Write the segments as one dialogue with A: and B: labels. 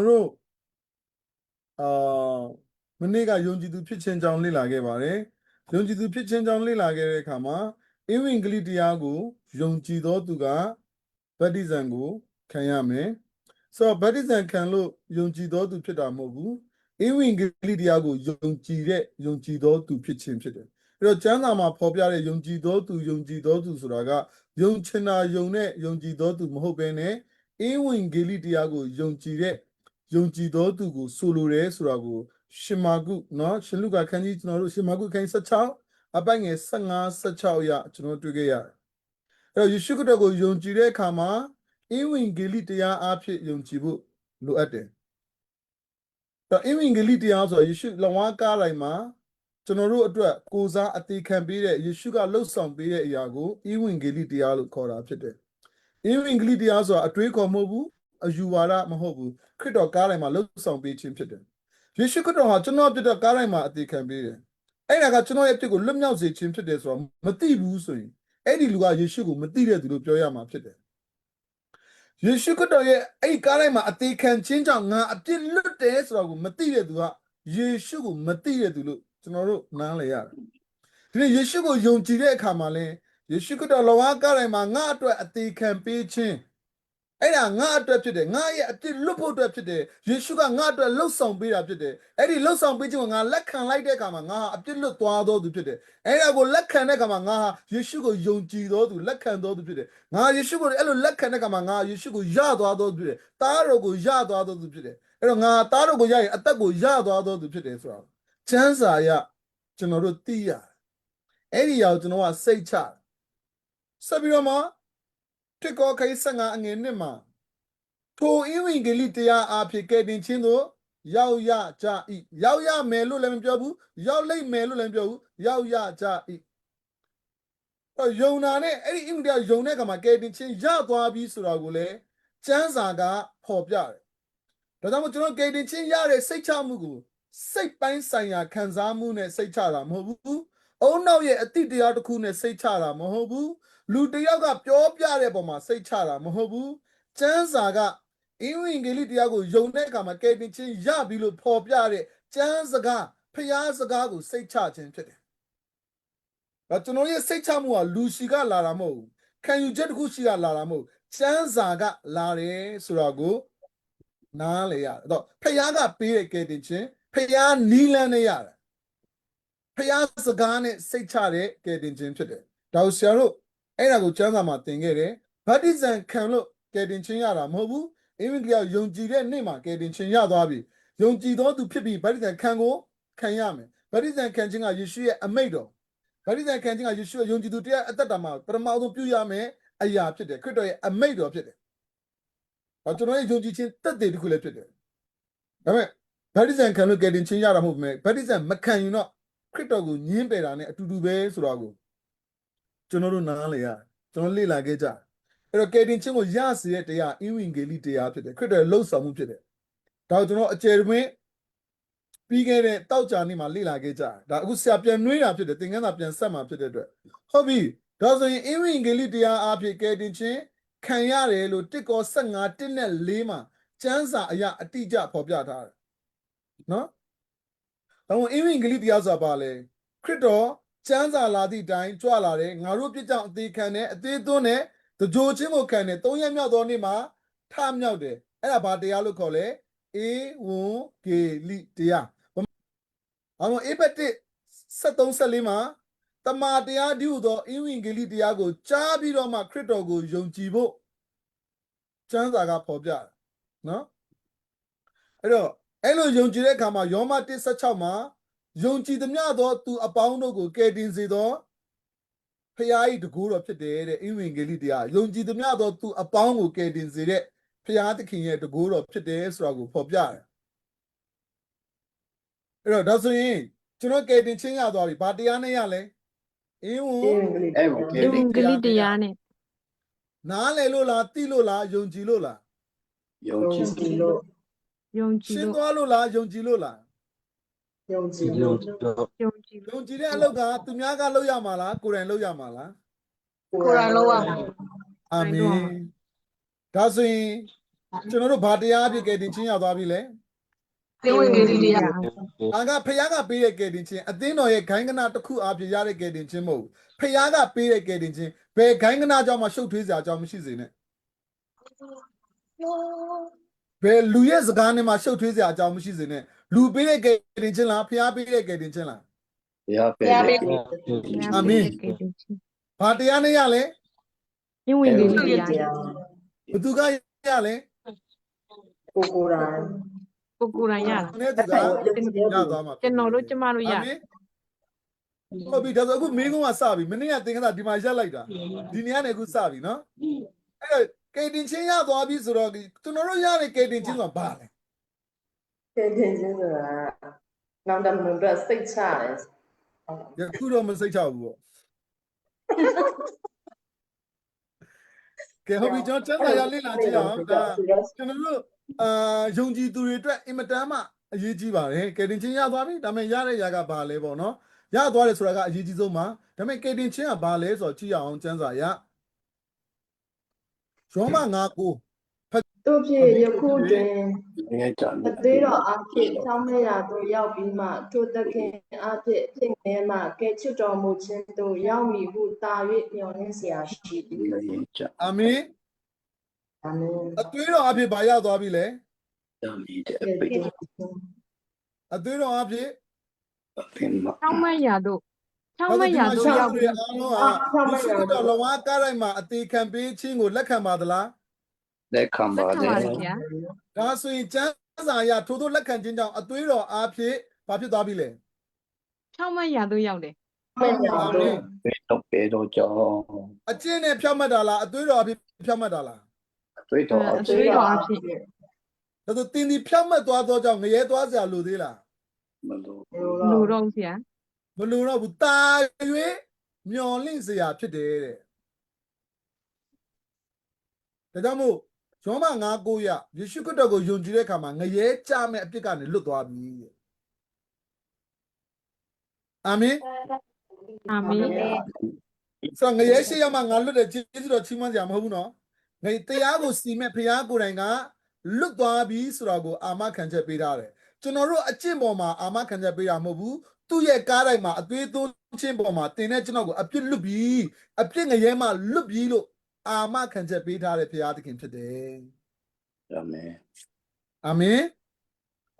A: တော်တို့မနေ့ကယုံကြည်သူဖြစ်ခြင်းကြောင့်လေ့လာခဲ့ပါတယ်ယုံကြည်သူဖြစ်ခြင်းကြောင့်လေ့လာခဲ့တဲ့အခါမှာအင်ဝင်ဂလိတရားကိုယုံကြည်သောသူကဗတ္တိဇံကိုခံရမယ်ဆိုတော့ဗတ္တိဇံခံလို့ယုံကြည်သောသူဖြစ်တာမဟုတ်ဘူးအင်ဝင်ဂလိတရားကိုယုံကြည်သောသူဖြစ်ခြင်းဖြစ်တယ်အဲ့တော့ကျမ်းစာမှာဖော်ပြတဲ့ယုံကြည်သောသူဆိုတာကယုံချင်တာယုံနဲ့ယုံကြည်သောသူမဟုတ်ဘဲနဲ့အင်ဝင်ဂလိတရားကိုယုံကြည်သောသူကိုဆိုလိုတယ်ဆိုတာကိုရှင်မာကုနော်ရှင်လုကာခန်းကြီးကျွန်တော်တို့ရှင်မာကုခန်း16အပိုင်ငယ်15-16ရကျွန်တော်တွေ့ခဲ့ရတယ်အဲ့တော့ယေရှုခရစ်တော်ကိုယုံကြည်တဲ့အခါမှာအင်ဝင်ဂလိတရားအဖြစ်ယုံကြည်ဖို့လိုအပ်တယ်အဲ့အင်ဝင်ဂလိတရားဆိုယေရှုလဝါကားတိုင်းမှာကျွန်တော်တို့အတွက်ကိုစားအသေးခံပေးတဲ့ယေရှုကလှုပ်ဆောင်ပေးတဲ့အရာကိုအင်ဝင်ဂလိတရားလို့ခေါ်တာဖြစ်တယ်အင်ဝင်ဂလိတရားဆိုတာအတွေးခေါ်မဟုတ်ဘူးအယူဝါဒမဟုတ်ဘူးခရစ်တော်ကားတိုင်းမှာလှုပ်ဆောင်ပေးခြင်းဖြစ်တယ်ယေရှုခရစ်တော်ဟာကျွန်တော်ပြတဲ့ကားတိုင်းမှာအသေးခံပေးတယ်အဲ့ဒါကကျွန်တော်ရဲ့အဖြစ်ကိုလွတ်မြောက်စေခြင်းဖြစ်တယ်ဆိုတော့မသိဘူးဆိုရင်အဲ့ဒီလူကယေရှုကိုမသိတဲ့သူလို့ပြောရမှာဖြစ်တယ်ယေရှုခရစ်တော်ရဲ့အဲ့ဒီကားတိုင်းမှာအသေးခံခြင်းကြောင့်ငါအပြစ်လွတ်တယ်ဆိုတော့ကိုမသိတဲ့သူကယေရှုကိုမသိတဲ့သူလို့ကျွန်တော်တို့နားလည်ရတယ်ဒီနေ့ယေရှုကိုယုံကြည်တဲ့အခါမှာလဲယေရှုခရစ်တော်လောကကားတိုင်းမှာငါအတွက်အသေးခံပေးခြင်းအဲ့ဒါငါအတွက်ဖြစ်တယ်ငါရဲ့အပြစ်လွတ်ဖို့အတွက်ဖြစ်တယ်ယေရှုကငါအတွက်လှုပ်ဆောင်ပေးတာဖြစ်တယ်အဲ့ဒီလှုပ်ဆောင်ပေးခြင်းကိုငါလက်ခံလိုက်တဲ့အခါမှာငါအပြစ်လွတ်သွားသောသူဖြစ်တယ်အဲ့ဒါကိုလက်ခံတဲ့အခါမှာငါယေရှုကိုယုံကြည်သောသူလက်ခံသောသူဖြစ်တယ်ငါယေရှုကိုအဲ့လိုလက်ခံတဲ့အခါမှာငါယေရှုကိုယသွားသောသူဖြစ်တယ်သားတော်ကိုယသွားသောသူဖြစ်တယ်အဲ့တော့ငါသားတော်ကိုယရင်အသက်ကိုယသွားသောသူဖြစ်တယ်ဆိုတော့ချမ်းသာရကျွန်တော်တို့သိရတယ်အဲ့ဒီရောက်ကျွန်တော်ကစိတ်ချဆက်ပြီးတော့မှတိကောခိ15အငယ်1မှာထိုအင်ဝင်ဂလိတရားအဖြစ်ကဲ့တင်ခြင်းတို့ရောက်ရကြ၏ရောက်ရမယ်လို့လည်းမပြောဘူးရောက်လိမ့်မယ်လို့လည်းမပြောဘူးရောက်ရကြ၏ယုံနာနဲ့အဲ့ဒီအင်ဝင်တရားယုံတဲ့အခါမှာကဲ့တင်ခြင်းရသွားပြီဆိုတာကိုလည်းကျမ်းစာကဖော်ပြတယ်ဒါကြောင့်မို့ကျွန်တော်ကဲ့တင်ခြင်းရတဲ့စိတ်ချမှုကိုစိတ်ပိုင်းဆိုင်ရာခံစားမှုနဲ့စိတ်ချတာမဟုတ်ဘူးအုံနောက်ရဲ့အတိတရားတစ်ခုနဲ့စိတ်ချတာမဟုတ်ဘူးလူတယောက်ကပြောပြတဲ့ပုံမှာစိတ်ချတာမဟုတ်ဘူးကျမ်းစာကအင်ဝင်ဂလိတရားကိုယုံတဲ့အခါမှာကဲ့တင်ခြင်းရပြီလို့ဖော်ပြတဲ့ကျမ်းစကားဖျားစကားကိုစိတ်ချခြင်းဖြစ်တယ်။ဒါကျွန်တော်ရဲ့စိတ်ချမှုကလူရှိကလာတာမဟုတ်ဘူး။ခံယူချက်တစ်ခုရှိကလာတာမဟုတ်ဘူး။ကျမ်းစာကလာတယ်ဆိုတာကိုနားလေရတယ်။အဲ့တော့ဖျားကပေးတဲ့ကဲ့တင်ခြင်းဖျားနီးလန်းနဲ့ရတယ်။ဖျားစကားနဲ့စိတ်ချတဲ့ကဲ့တင်ခြင်းဖြစ်တယ်။ဒါကိုဆရာတို့အဲ့ဒါကိုကျမ်းစာမှာသင်ခဲ့တယ်။ဗတ္တိဇံခံလို့ကဲ့တင်ခြင်းရတာမဟုတ်ဘူး။အင်္ဂလိပ်ယုံကြည်တဲ့နေ့မှာကဲ့တင်ခြင်းရသွားပြီယုံကြည်သောသူဖြစ်ပြီးဗတ္တိဇံခံကိုခံရမယ်ဗတ္တိဇံခံခြင်းကယေရှုရဲ့အမိန့်တော်ဗတ္တိဇံခံခြင်းကယေရှုရဲ့ယုံကြည်သူတရားအသက်တာမှာပထမဆုံးပြုရမယ်အရာဖြစ်တယ်ခရစ်တော်ရဲ့အမိန့်တော်ဖြစ်တယ်ကျွန်တော်ရဲ့ယုံကြည်ခြင်းသက်သေတစ်ခုလည်းဖြစ်တယ်ဒါပေမဲ့ဗတ္တိဇံခံလို့ကဲ့တင်ခြင်းရတာမဟုတ်ဘူးဗတ္တိဇံမခံရင်တော့ခရစ်တော်ကိုညှင်းပယ်တာနဲ့အတူတူပဲဆိုတာကိုကျွန်တော်တို့နားလည်ရတယ်ကျွန်တော်လေ့လာခဲ့ကြအဲ့တော့ကယ်တင်ခြင်းကိုရစေတဲ့တရားအင်ဝင်ဂလိတရားဖြစ်တယ်ခရစ်တော်ရဲ့လှုပ်ဆောင်မှုဖြစ်တယ်ဒါကိုကျွန်တော်အကျယ်တွင်ပြီးခဲ့တဲ့တောက်ကြနေ့မှာလေ့လာခဲ့ကြဒါအခုဆရာပြန်နှွေးတာဖြစ်တယ်သင်ခန်းစာပြန်ဆက်မှာဖြစ်တဲ့အတွက်ဟုတ်ပြီဒါဆိုရင်အင်ဝင်ဂလိတရားအဖြစ်ကယ်တင်ခြင်းခံရတယ်လို့တစ်ကော15 1နဲ့4မှာကျမ်းစာအရာအတိအကျဖော်ပြထားတယ်နော်ဒါမှအင်ဝင်ဂလိတရားဆိုတာပါလေခရစ်တော်ကျမ်းစာလာသည့်အတိုင်းကြွလာတယ်ငါတို့ပြစ်ကြောင့်အသေးခံတယ်အသေးသွန်းတယ်တကြိုချင်းကိုခံတယ်3ရက်မြောက်သောနေ့မှာထမြောက်တယ်အဲ့ဒါဘာတရားလို့ခေါ်လဲဧဝံဂေလိတရားအေဖက်1 73-74မှာတမန်တရားဒီဟုသောဧဝံဂေလိတရားကိုကြားပြီးတော့မှခရစ်တော်ကိုယုံကြည်ဖို့ကျမ်းစာကဖော်ပြတယ်နော်အဲ့တော့အဲ့လိုယုံကြည်တဲ့အခါမှာယောမ 1:16မှာယုံကြည်သမျှသောသူအပေါင်းတို့ကိုကယ်တင်စေသောဖျားဤတကူတော်ဖြစ်တယ်တဲ့အင်ဝင်ဂေလိတရားယုံကြည်သမျှသောသူအပေါင်းကိုကယ်တင်စေတဲ့ဖျားသခင်ရဲ့တကူတော်ဖြစ်တယ်ဆိုတာကိုဖော်ပြတယ်အဲ့တော့ဒါဆိုရင်ကျွန်တော်ကယ်တင်ခြင်းရသွားပြီဘာတရားနဲ့ရလဲအင်ဝင်ဂလိတရားနဲ့နားလေလို့လားသိလို့လားယုံကြည်လို့လား
B: ယုံကြည်လို့
A: ရှင်းသွားလို့လားယုံကြည်လို့လား
B: ယုံကြည်လို့
A: ယုံကြည်တဲ့အလုပ်ကသူများကလုပ်ရမှာလားကိုယ်တိုင်လုပ်ရမှာလား
B: ကိုယ်တိုင်လုပ်ရမှာ
A: အာမင်ဒါဆိုရင် ကျွန်တော်တို့ဘာတရားအဖြစ်ကယ်တင်ခြင်းရောက်သွားပြီလဲ
B: သင်ဝင်ကလေးတရား
A: အာကဖခင်ကပေးတဲ့ကယ်တင်ခြင်းအသင်းတော်ရဲ့ဂိုင်းကနာတစ်ခုအဖြစ်ရတဲ့ကယ်တင်ခြင်းမဟုတ်ဘူးဖခင်ကပေးတဲ့ကယ်တင်ခြင်းဘယ်ဂိုင်းကနာကြောင့်မှရှုပ်ထွေးစရာအကြောင်းမရှိစေနဲ့ဘယ်လူရဲ့စကားနဲ့မှရှုပ်ထွေးစရာအကြောင်းမရှိစေနဲ့လူပေးတဲ့ကယ်တင်ခြင်းလားဖခင်ပေးတဲ့ကယ်တင်ခြင်းလား
B: တရားပေး
A: အာမင်ဘာတရားနဲ့ရလဲ
C: 因为你
B: သူ
C: 的
B: ရ
C: 呀，
A: ဘသူကရလဲ
B: ကိုကိုရာ
C: 不固然呀，
A: ကိုနဲ့သူကရသွားမှာ
C: 电脑都这么多
A: အာ
C: 呀
A: မင်，ဟုတ်ပြီဒါဆိုအခုမင်းကုန်းကစပြီမနေ့ကသင်္ကန်းသာဒီမှာရက်လိုက်တာဒီနေ့ကနေအခုစပြီနော်အဲ့တော့ကေတင်ချင်းရသွားပြီဆိုတော့ကျွန်တော်တို့ရတဲ့ကေတင်ချင်းဆိုတာဘာလဲ
B: သင်ချင်းဆိုတာနောက်တမန်တော့စိတ်ချတယ်
A: ယခုတော့မစိတ်ချဘူးပေါ့ကဲဟုတ်ပြီကျွန်တော်စံသာရလေ့လာကြည့်အောင်ဒါကျွန်တော်တို့ယုံကြည်သူတွေအတွက်အင်မတန်မှအရေးကြီးပါတယ်ကေတင်ချင်းရသွားပြီဒါပေမဲ့ရတဲ့ຢာကဘာလဲပေါ့နော်ရသွားတယ်ဆိုတာကအရေးကြီးဆုံးပါဒါပေမဲ့ကေတင်ချင်းကဘာလဲဆိုတော့ကြည့်အောင်စံသာရရောမ9ကို
B: တို့ဖြစ်ယခုတွင်
D: ငယ်ကြတယ်
B: အသေးတော်အဖြစ်ဆောင်းမရသို့ရောက်ပြီးမှထိုသခင်အဖြစ်ဖြစ်ငယ်မှကဲချစ်တော်မူခြင်းသို့ရောက်မည်ဟုတာ၍မျှော်လင့်เสียရှိသည်
D: ငယ်ကြ
A: အာမင်
B: အာမင်
A: အသွေးတော်အဖြစ်ဘာရောက်သွားပြီလဲ
D: တမီတဲ့အပိတ်
A: အသွေးတော်အဖြစ်
D: အပင်မ
C: 超慢呀都，超慢呀都要
A: အားလုံးကဒီရှိတော်လဝါကားတိုင်းမှာအသေးခံပေးခြင်းကိုလက်ခံပါသလား
D: လက်ခံပါ
C: 在
D: တ
C: 干
D: ယ်
C: 嘛的呀？
A: ဒါဆိုရင်ကျမ်းစာအရထို့သောလက်ခံခြင်းကြောင့်အသွေးတော်အဖြစ်ဘာဖြစ်သွားပြီလဲ
C: 超慢呀都要的，
B: မင်္ဂလာတို့
D: ပေတော့ကြောင်း
A: အကျင့်နဲ့ဖြောက်မှတ်တာလားအသွေးတော်အဖြစ်ဖြောက်မှတ်တာလား
D: တွေ့တော့
C: အသွေးတော်အဖြစ်
A: ဒါဆိုတင်ဒီဖြောက်မှတ်သွားသောကြောင့်ငရဲသွားစရာလိုသေးလား
D: မလို့
C: 卤肉呀，
A: မလိုတော့ဘူးတာ၍မျော်လင့်စရာဖြစ်တယ်တဲ့ဒါကြောင့်မို့ယောမ9:9ရယေရှုခရစ်တော်ကိုယုံကြည်တဲ့အခါမှာငရဲကြမဲ့အပြစ်ကနေလွတ်သွားပြီတဲ့အာမင်
C: 阿弥，
A: ဆိုတော့ငရဲရှိရမှာငါလွတ်တယ်ကျေးဇူးတော်ချီးမွမ်းစရာမဟုတ်ဘူးနော်ငါတရားကိုစီမဲ့ဖခင်ကိုယ်တိုင်ကလွတ်သွားပြီဆိုတော့ကိုအာမခံချက်ပေးထားတယ်ကျွန်တော်တို့အကျင့်ပေါ်မှာအာမခံချက်ပေးတာမဟုတ်ဘူးသူ့ရဲ့ကားတိုင်းမှာအသွေးသွင်းခြင်းပေါ်မှာတင်တဲ့ကျွန်တော်ကိုအပြစ်လွတ်ပြီအပြစ်ငရဲမှာလွတ်ပြီလို့အာမခံချက်ပေးထားတဲ့ဖခင်သခင်ဖြစ်တယ်
D: ရမယ်
A: အာမင်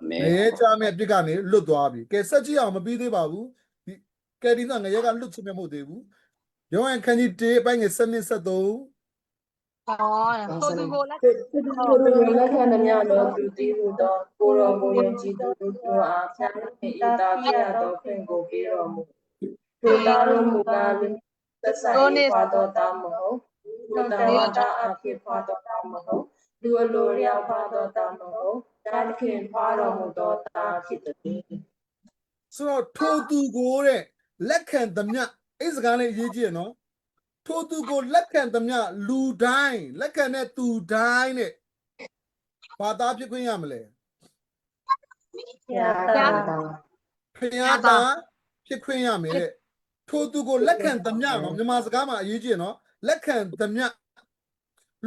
D: အမေ
A: ငရဲကြမဲ့အပြစ်ကနေလွတ်သွားပြီကဲဆက်ကြည့်အောင်မပြီးသေးပါဘူးဒီကဲဒီကငရဲကလွတ်ချင်မဟုတ်သေးဘူးယောဟန်ခန်းကြီး1အပိုင်းငယ်7 73
E: ဆိုသူကိုလက်
B: ထိုသူကိုလက်ခံသမျှသောသူတည်ဟူသောကိုယ်တော်ကိုယုံကြည်သူတို့အားဖြန်း၏တာပြရသောခွင့်ကိုပေးတော်မူထိုသားတို့မူကားသက်ဆိုင်ဖွာတော်တာမဟုတ်ထိုသားဝါဒအဖြစ်ဖွာတော်တာမဟုတ်လူအလိုလျောက်ဖွာတော်တာမဟုတ်တားခင်ဖွာတော်မူသောတာဖြစ်သည်
A: ဆိုတော့ထိုသူကိုတဲ့လက်ခံသမျှအဲ့စကားလေးအရေးကြီးရနော်ထိုသူကိုလက်ခံသမျှလူတိုင်းလက်ခံတဲ့သူတိုင်းနဲ့ဘာသာဖြစ်ခွင့်ရမလဲ
B: ဘုရားတာ
A: ဖခင်သားဖြစ်ခွင့်ရမယ်တဲ့ထိုသူကိုလက်ခံသမျှနော်မြန်မာစကားမှာအရေးကြီးရနော်လက်ခံသမျှ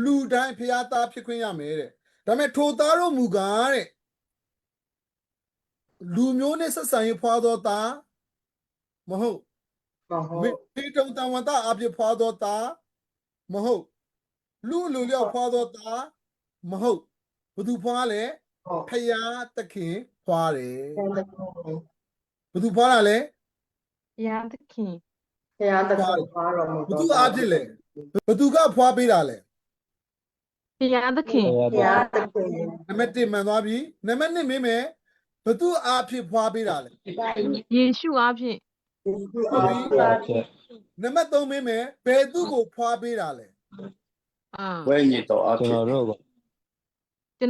A: လူတိုင်းဖခင်သားဖြစ်ခွင့်ရမယ်တဲ့ဒါပေမဲ့ထိုသားတို့မူကားတဲ့လူမျိုးနဲ့ဆက်ဆံရေးဖွာသောသားမဟုတ်
B: မဟုတ်
A: မိတုံတန်ဝန်သားအပြစ်ဖွာသောသားမဟုတ်လူလျောက်ဖွာသောသားမဟုတ်ဘသူဖွာလဲဖယားသခင်ဖွာတယ်ဘသူဖွာတာလဲ
C: 呀的亲，
B: ဘုရားတခင်ဖွာတော်မူ
A: ဘ
B: သော
A: သူအပြစ်လဲဘသူကဖွာပေးတာလဲ
C: 呀的亲，
B: ဘုရားတခင်
A: နံပါတ်1မှန်သွားပြီနံပါတ်2မင်းမယ်ဘသူအဖြစ်ဖွာပေးတာလဲ
C: 耶稣阿片，
A: နံပါတ်3မင်းမယ်ဘယ်သူကိုဖွာပေးတာလဲ
C: 啊
D: ဝဲညစ်တော့အဖြစ်
C: ကျွန်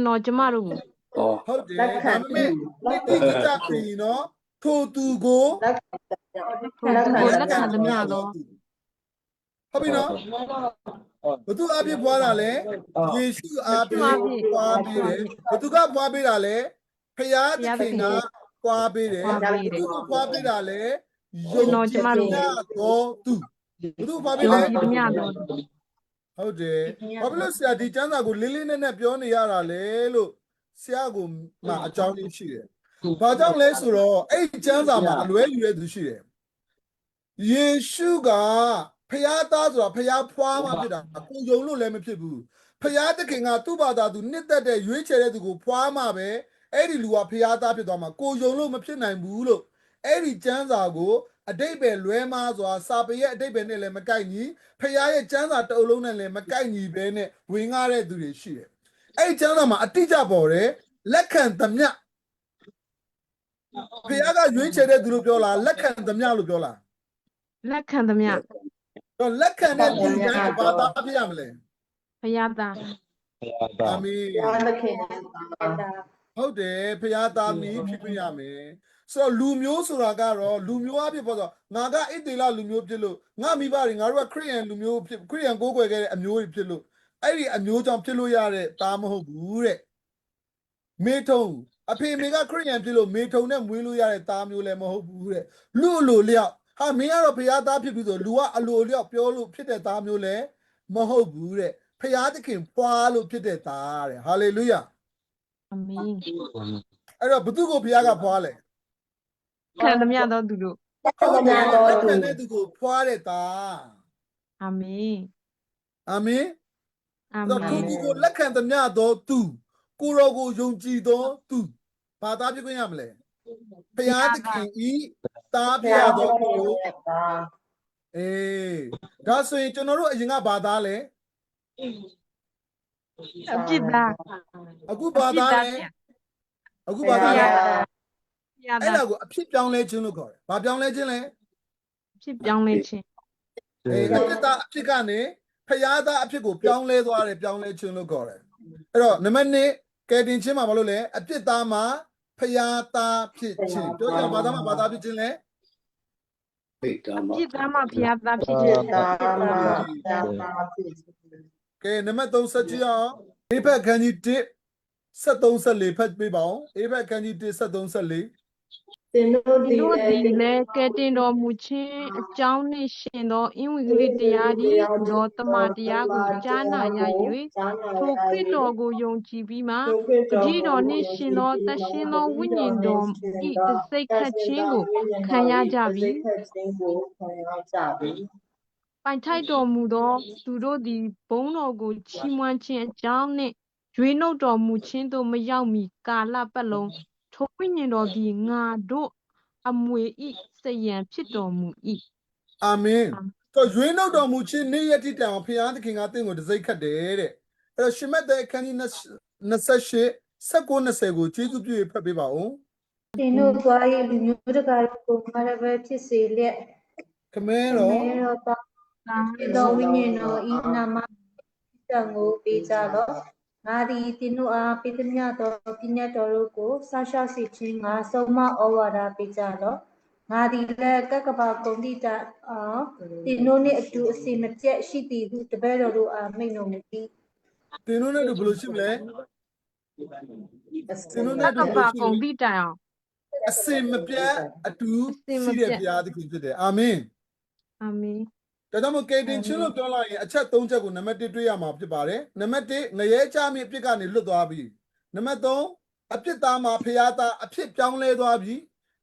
C: တော်ကျမတို့ကို
D: ဟော
A: ဟုတ်တယ်ဒါပေမဲ့ဒီကိစ္စပြင်နော်ထိုသူကို
C: လက်ခံသမျှသော
A: ဟုတ်ပြီနော်ဘသူအပြစ်ဖွာတာလဲယေရှုအပြစ်ဖွာပေးတယ်ဘသူကဖွာပေးတာလဲဖယားသခင်ကဖွာပေးတယ်ဘသူကဖွာပေးတာလဲယုံကြည်သမျှသောသူဘသူဖွာပေး
C: ယုံ
A: လဲ
C: ကြည်သမျှသော
A: ဟုတ်တယ်ဘာဖြစ်လို့ဆရာဒီကျမ်းစာကိုလေးလေးနက်နက်ပြောနေရတာလဲလို့ဆရာကိုမှအကြောင်းရင်းရှိတယ်ဘာကြောင့်လဲဆိုတော့အဲ့ဒီကျမ်းစာမှာအလွဲယူတဲ့သူရှိတယ်ယေရှုကဖျားသားဆိုတာဖျားဖွားမှဖြစ်တာကိုယုံလို့လည်းမဖြစ်ဘူးဖျားသခင်ကသူ့ဘာသာသူနှစ်သက်တဲ့ရွေးချယ်တဲ့သူကိုဖွားမှပဲအဲ့ဒီလူကဖျားသားဖြစ်သွားမှာကိုယုံလို့မဖြစ်နိုင်ဘူးလို့အဲ့ဒီကျမ်းစာကိုအတိတ်ပဲလွဲမားစွာစာပေရဲ့အတိတ်ပဲနဲ့လည်းမကိုက်ညီဖျားရဲ့ကျမ်းစာတအုပ်လုံးနဲ့လည်းမကိုက်ညီပဲနဲ့ဝင်ကားတဲ့သူတွေရှိတယ်အဲ့ဒီကျမ်းစာမှာအတိအကျပေါ်တယ်လက်ခံသမျှဖျားကရွေးချယ်တဲ့သူလို့ပြောလားလက်ခံသမျှလို့ပြောလား
C: လက်ခံသမျှ
A: တော့လက်ခံတဲ့သူတိုင်းဘာသာဖြစ်ရမလဲ
C: ဘုရားသား
A: အာမင်
B: ဘုရားသခင်
A: ဟုတ်တယ်ဖျားသားမီးဖြစ်ပြရမယ်ဆိုတော့လူမျိုးဆိုတာကတော့လူမျိုးအဖြစ်ပေါ့ဆိုငါကဣသေလလူမျိုးဖြစ်လို့ငါမိဘတွေငါတို့ကခရစ်ယာန်လူမျိုးဖြစ်ခရစ်ယာန်ကိုးကွယ်ခဲ့တဲ့အမျိုးတွေဖြစ်လို့အဲ့ဒီအမျိုးကြောင့်ဖြစ်လို့ရတဲ့သားမဟုတ်ဘူးတဲ့မေထုံအဖေမေကခရစ်ယာန်ဖြစ်လို့မေထုံနဲ့မွေးလို့ရတဲ့သားမျိုးလည်းမဟုတ်ဘူးတဲ့လူအလိုလျောက်ဟာမင်းကတော့ဖျားသားဖြစ်ပြီဆိုလူကအလိုလျောက်ပြောလို့ဖြစ်တဲ့သားမျိုးလည်းမဟုတ်ဘူးတဲ့ဖျားသခင်ဖွာလို့ဖြစ်တဲ့သားတဲ့ဟာလေလုယာ
C: အာမင်
A: အဲ့တော့ဘုသူကိုဖျားကဖွာလဲ
C: ခံသမျှသောသူတို့
A: ဟုတ်တယ်လက်ခံတဲ့သူကိုဖွာတဲ့သား
C: အာမင်
A: အာမင်
C: အာမ
A: တော့
C: င်
A: သူဒီကိုလက်ခံသမျှသောသူကိုရောကိုယုံကြည်သောသူဘာသားဖြစ်ခွင့်ရမလဲဘုရားသခင်ဤသားဖြစ်ရသောသူကိုအေးဒါဆိုရင်ကျွန်တော်တို့အရင်ကဘာသားလဲ
C: အပြစ်သား
A: အခုဘာသားလဲအခုဘာသားလဲ
C: ဘုရား
A: အဲ့
C: သား
A: ဒါကိုအဖြစ်ပြောင်းလဲခြင်းလို့ခေါ်တယ်ဘာပြောင်းလဲခြင်းလဲ
C: အဖြစ်ပြောင်းလဲခြင်း
A: အေးအဖြစ်သားအဖြစ်ကနေဘုရားသားအဖြစ်ကိုပြောင်းလဲသွားတယ်ပြောင်းလဲခြင်းလို့ခေါ်တယ်အဲ့တော့နံပါတ်1ကယ်တင်ခြင်းမှာဘာလို့လဲအဖြစ်သားမှာဖျားသားဖြစ်ခြင်းပြောကြဘာသာမှာဘာသာဖြစ်ခြင်းလဲ
D: ဖိတ်တာ
C: အ
D: မှာ
C: ပြစ်သားမှဘုရားသားဖြစ်
B: จิ
C: ခြင်း
B: ตตามาตามาสิ
A: ကဲနံပါတ်3ဆက်ကြည့်အောင်အေဖက်ခန်းကြီး1 73 74ဖတ်ပေးပါအောင်အေဖက်ခန်းကြီး1 73 74
B: ติโน
C: ဒီ
B: ดี
C: တို့
B: เล
C: ဒီလည်းကဲတင်တော်မူခြင်းအကြောင်းနှင့်ရှင်သောအင်ဝိကလိတရားဒီတော်တမတရားကိုကြားနာရ၍ထိုခရစ်တော်ကိုယုံကြည်ပြီးမှပတိတော်နှင့်ရှင်သောတရှင်သောဝိညာဉ်တော်ဤတစိတ်ခတ်ခြင်းကိုခံရကြပြီ
B: ခြင်းကိုခံရကြပြီ
C: ပိုင်ထိုက်တော်မူသောသူတို့သည်ဘုန်းတော်ကိုချီးမွမ်းခြင်းအကြောင်းနှင့်ရွေးနှုတ်တော်မူခြင်းသို့မရောက်မီကာလပတ်လုံးထိုဝိညာဉ်တော်သည်ငါတို့အမွေဤစယံဖြစ်တော်မူ၏
A: အာမင်တော့ရွေးနှုတ်တော်မူခြင်းနေ့ရက်တိတိုင်အောင်ဘုရားသခင်ကတင့်ကိုတစိမ့်ခတ်တယ်တဲ့အဲ့တော့ရှင်မတ်တဲ့အခန်းကြီး28 19 20ကိုကျေးဇူးပြုဖတ်ပေးပါဦး
B: သင်တို့သွား၍လူမျိုးတကာကိုငါရပဲဖြစ်စေလျက်
A: ခမဲတော်
B: မေရောပါသောဝိညာဉ်တော်ဤနာမတံကိုပေးကြတော့ငါသည်သင်တို့အားပေးသမျှသောပညာတော်တို့ကိုဆောက်ရှောက်စေခြင်းငါဆုံးမဩဝါဒပေးကြတော့ငါသည်လည်းကကဘာကုန်တိတအောင်သင်တို့နှင့်အတူအစီမပြတ်ရှိသည်ဟုတပည့်တော်တို့အားမိန့်တော်မူသည်
A: သင်တို့နဲ့တို့ဘယ်လိုရှိမလဲသင်တို့
C: တ
A: နဲ့
C: က္က
A: တို့ဘယ်
C: ပါ
A: လိုရှိ
C: ကုန်
A: လဲ
C: သည့်တိုင်အောင်
A: အစင်မပြတ်အတူရှိတဲ့ဘုရားသခင်ဖြစ်တယ်အာမင်
C: အာမင်
A: ဒါကြောင့်မို့ကေတင်ချင်းလို့ပြောလိုက်ရင်အချက်3ချက်ကိုနံပါတ်1တွေ့ရမှာဖြစ်ပါတယ်နံပါတ်1ငရဲချမင်းအဖြစ်ကနေလွတ်သွားပြီနံပါတ်3အဖြစ်သားမှာဖျားသားအဖြစ်ပြောင်းလဲသွားပြီ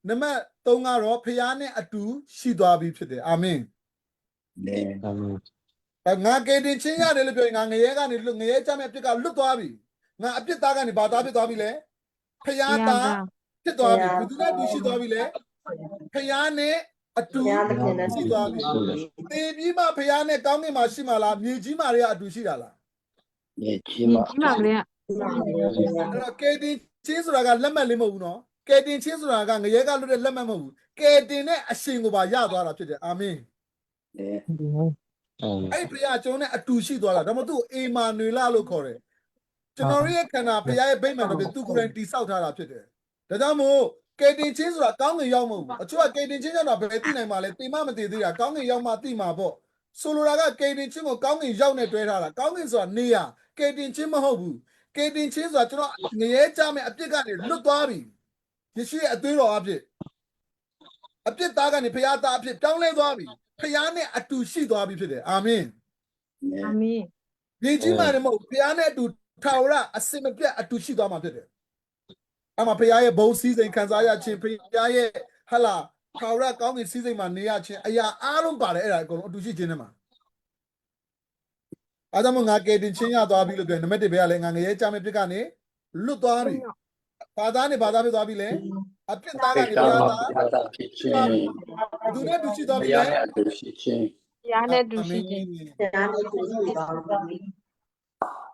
A: နံပါတ်3ကတော့ဖျားနဲ့အတူရှိသွားပြီဖြစ်တယ်အာမင်
D: နဲ
A: ငါကေတင်ချင်းရတယ်လို့ပြောရင်ငါငရဲကနေလွတ်ငရဲချမင်းအဖြစ်ကလွတ်သွားပြီငါအဖြစ်သားကနေဘာသားဖြစ်သွားပြီလဲဖျားသားဖြစ်သွားပြီဘယ်သူနဲ့အတူရှိသွားပြီလဲဖျားနဲ့အတူ
B: ဘုရားသခင်နဲ့
A: ရှိသွားပြီတေပြီးမှဖျားနဲ့ကောင်းကင်မှာရှိမှလားမြေကြီးမှာတွေကအတူရှိတာလား
D: မြေကြီး
C: ဒီ
D: မှာ
C: ကြီးမှာကလေးက
A: အဲ့တော့ကေတင်ချင်းဆိုတာကလက်မှတ်လေးမဟုတ်ဘူးနော်ကေတင်ချင်းဆိုတာကငရဲကလွတ်တဲ့လက်မှတ်မဟုတ်ဘူးကေတင်နဲ့အရှင်ကိုပါရသွားတာဖြစ်တယ်အာမင်
D: နဲ
A: အဲ့ဖျားကျွန်တော်နဲ့အတူရှိသွားတာဒါမှမဟုတ်သူ့အေမာနွေလာလို့ခေါ်တယ်ကျွန်တော်ရဲ့ခန္ဓာဖျားရဲ့ဗိမာန်တော်ပြင်သူကိုယ်တိုင်တိဆောက်ထားတာဖြစ်တယ်ဒါကြောင့်မို့ကေတင်ချင်းဆိုတာကောင်းကင်ရောက်မဟုတ်ဘူးအချို့ကကေတင်ချင်းရောက်တာဘယ်သိနိုင်မှာလဲသိမှမသိသေးတာကောင်းကင်ရောက်မှသိမှာပေါ့ဆိုလိုတာကကေတင်ချင်းကိုကောင်းကင်ရောက်နေတွဲထားတာကောင်းကင်ဆိုတာနေရကေတင်ချင်းမဟုတ်ဘူးကေတင်ချင်းဆိုတာကျွန်တော်ငရဲကြမယ်အပြစ်ကနေလွတ်သွားပြီယေရှုရဲ့အသွေးတော်အဖြစ်အပြစ်သားကနေဖျားသားအဖြစ်ပြောင်းလဲသွားပြီဖျားနဲ့အတူရှိသွားပြီဖြစ်တယ်အာမင်
D: နဲ
C: အာမင်
A: ဒီကြီးမှလည်းမဟုတ်ဖျားနဲ့အတူထာဝရအစင်မပြတ်အတူရှိသွားမှာဖြစ်တယ်အမှဖျားရဲ့ဘုံစည်းစိမ်ခံစားရခြင်းဖျားရဲ့ဟလာထာဝရကောင်းကင်စည်းစိမ်မှာနေရခြင်းအရာအားလုံးပါတယ်အဲ့ဒါအကုန်လုံးအတူရှိခြင်းနဲ့မှာအားကြောင့်ငါကယ်တင်ချင်းရသွားပြီလို့ပြောနံပါတ်1ဘဲကလည်းငါငရဲကြမဲ့ပြစ်ကနေလွတ်သွားပြီဘာသာနဲ့ဘာသာဖြစ်သွားပြီလဲအပြစ်သားကနေဘာသာ
D: ဖြစ်ခြင်း
A: သူနဲ့တူရှိသွားပြီ
D: ဘုရား
A: လေ
D: နဲ့အတူရှိခြင်း
C: တရားနဲ့တူရှိခြင်း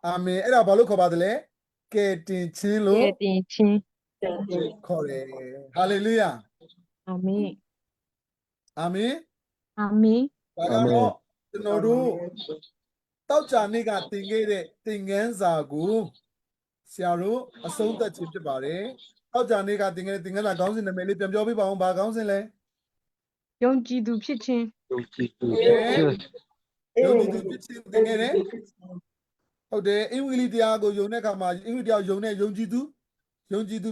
A: အာမင်အဲ့ဒါဘာလို့ခေါ်ပါသလဲကယ်တင်ခြင်းလို့
C: ကဲတင်ခြင်း
A: ခေါ်တယ်ဟာလေလုယာ
C: အာမင်
A: အာမင်
C: အာမင်
A: ဒါကတော့ကျွန်တော်တို့တောက်ကြနေ့ကသင်ခဲ့တဲ့သင်ခန်းစာကိုဆရာတို့အဆုံးသတ်ခြင်းဖြစ်ပါတယ်တောက်ကြနေ့ကသင်ခဲ့တဲ့သင်ခန်းစာခေါင်းစဉ်နာမည်လေးပြန်ပြောပြပါအောင်ဘာခေါင်းစဉ်လဲ
C: ယုံကြည်သူဖြစ်ခြင်း
D: ယုံကြည်သူ
A: ယုံကြည်သူဖြစ်ခြင်းသင်ခဲ့တယ်ဟုတ်တယ်အင်္ဂလိပ်တရားကိုယုံတဲ့အခါမှာအင်္ဂလိပ်တရားယုံတဲ့ယုံကြည်သူ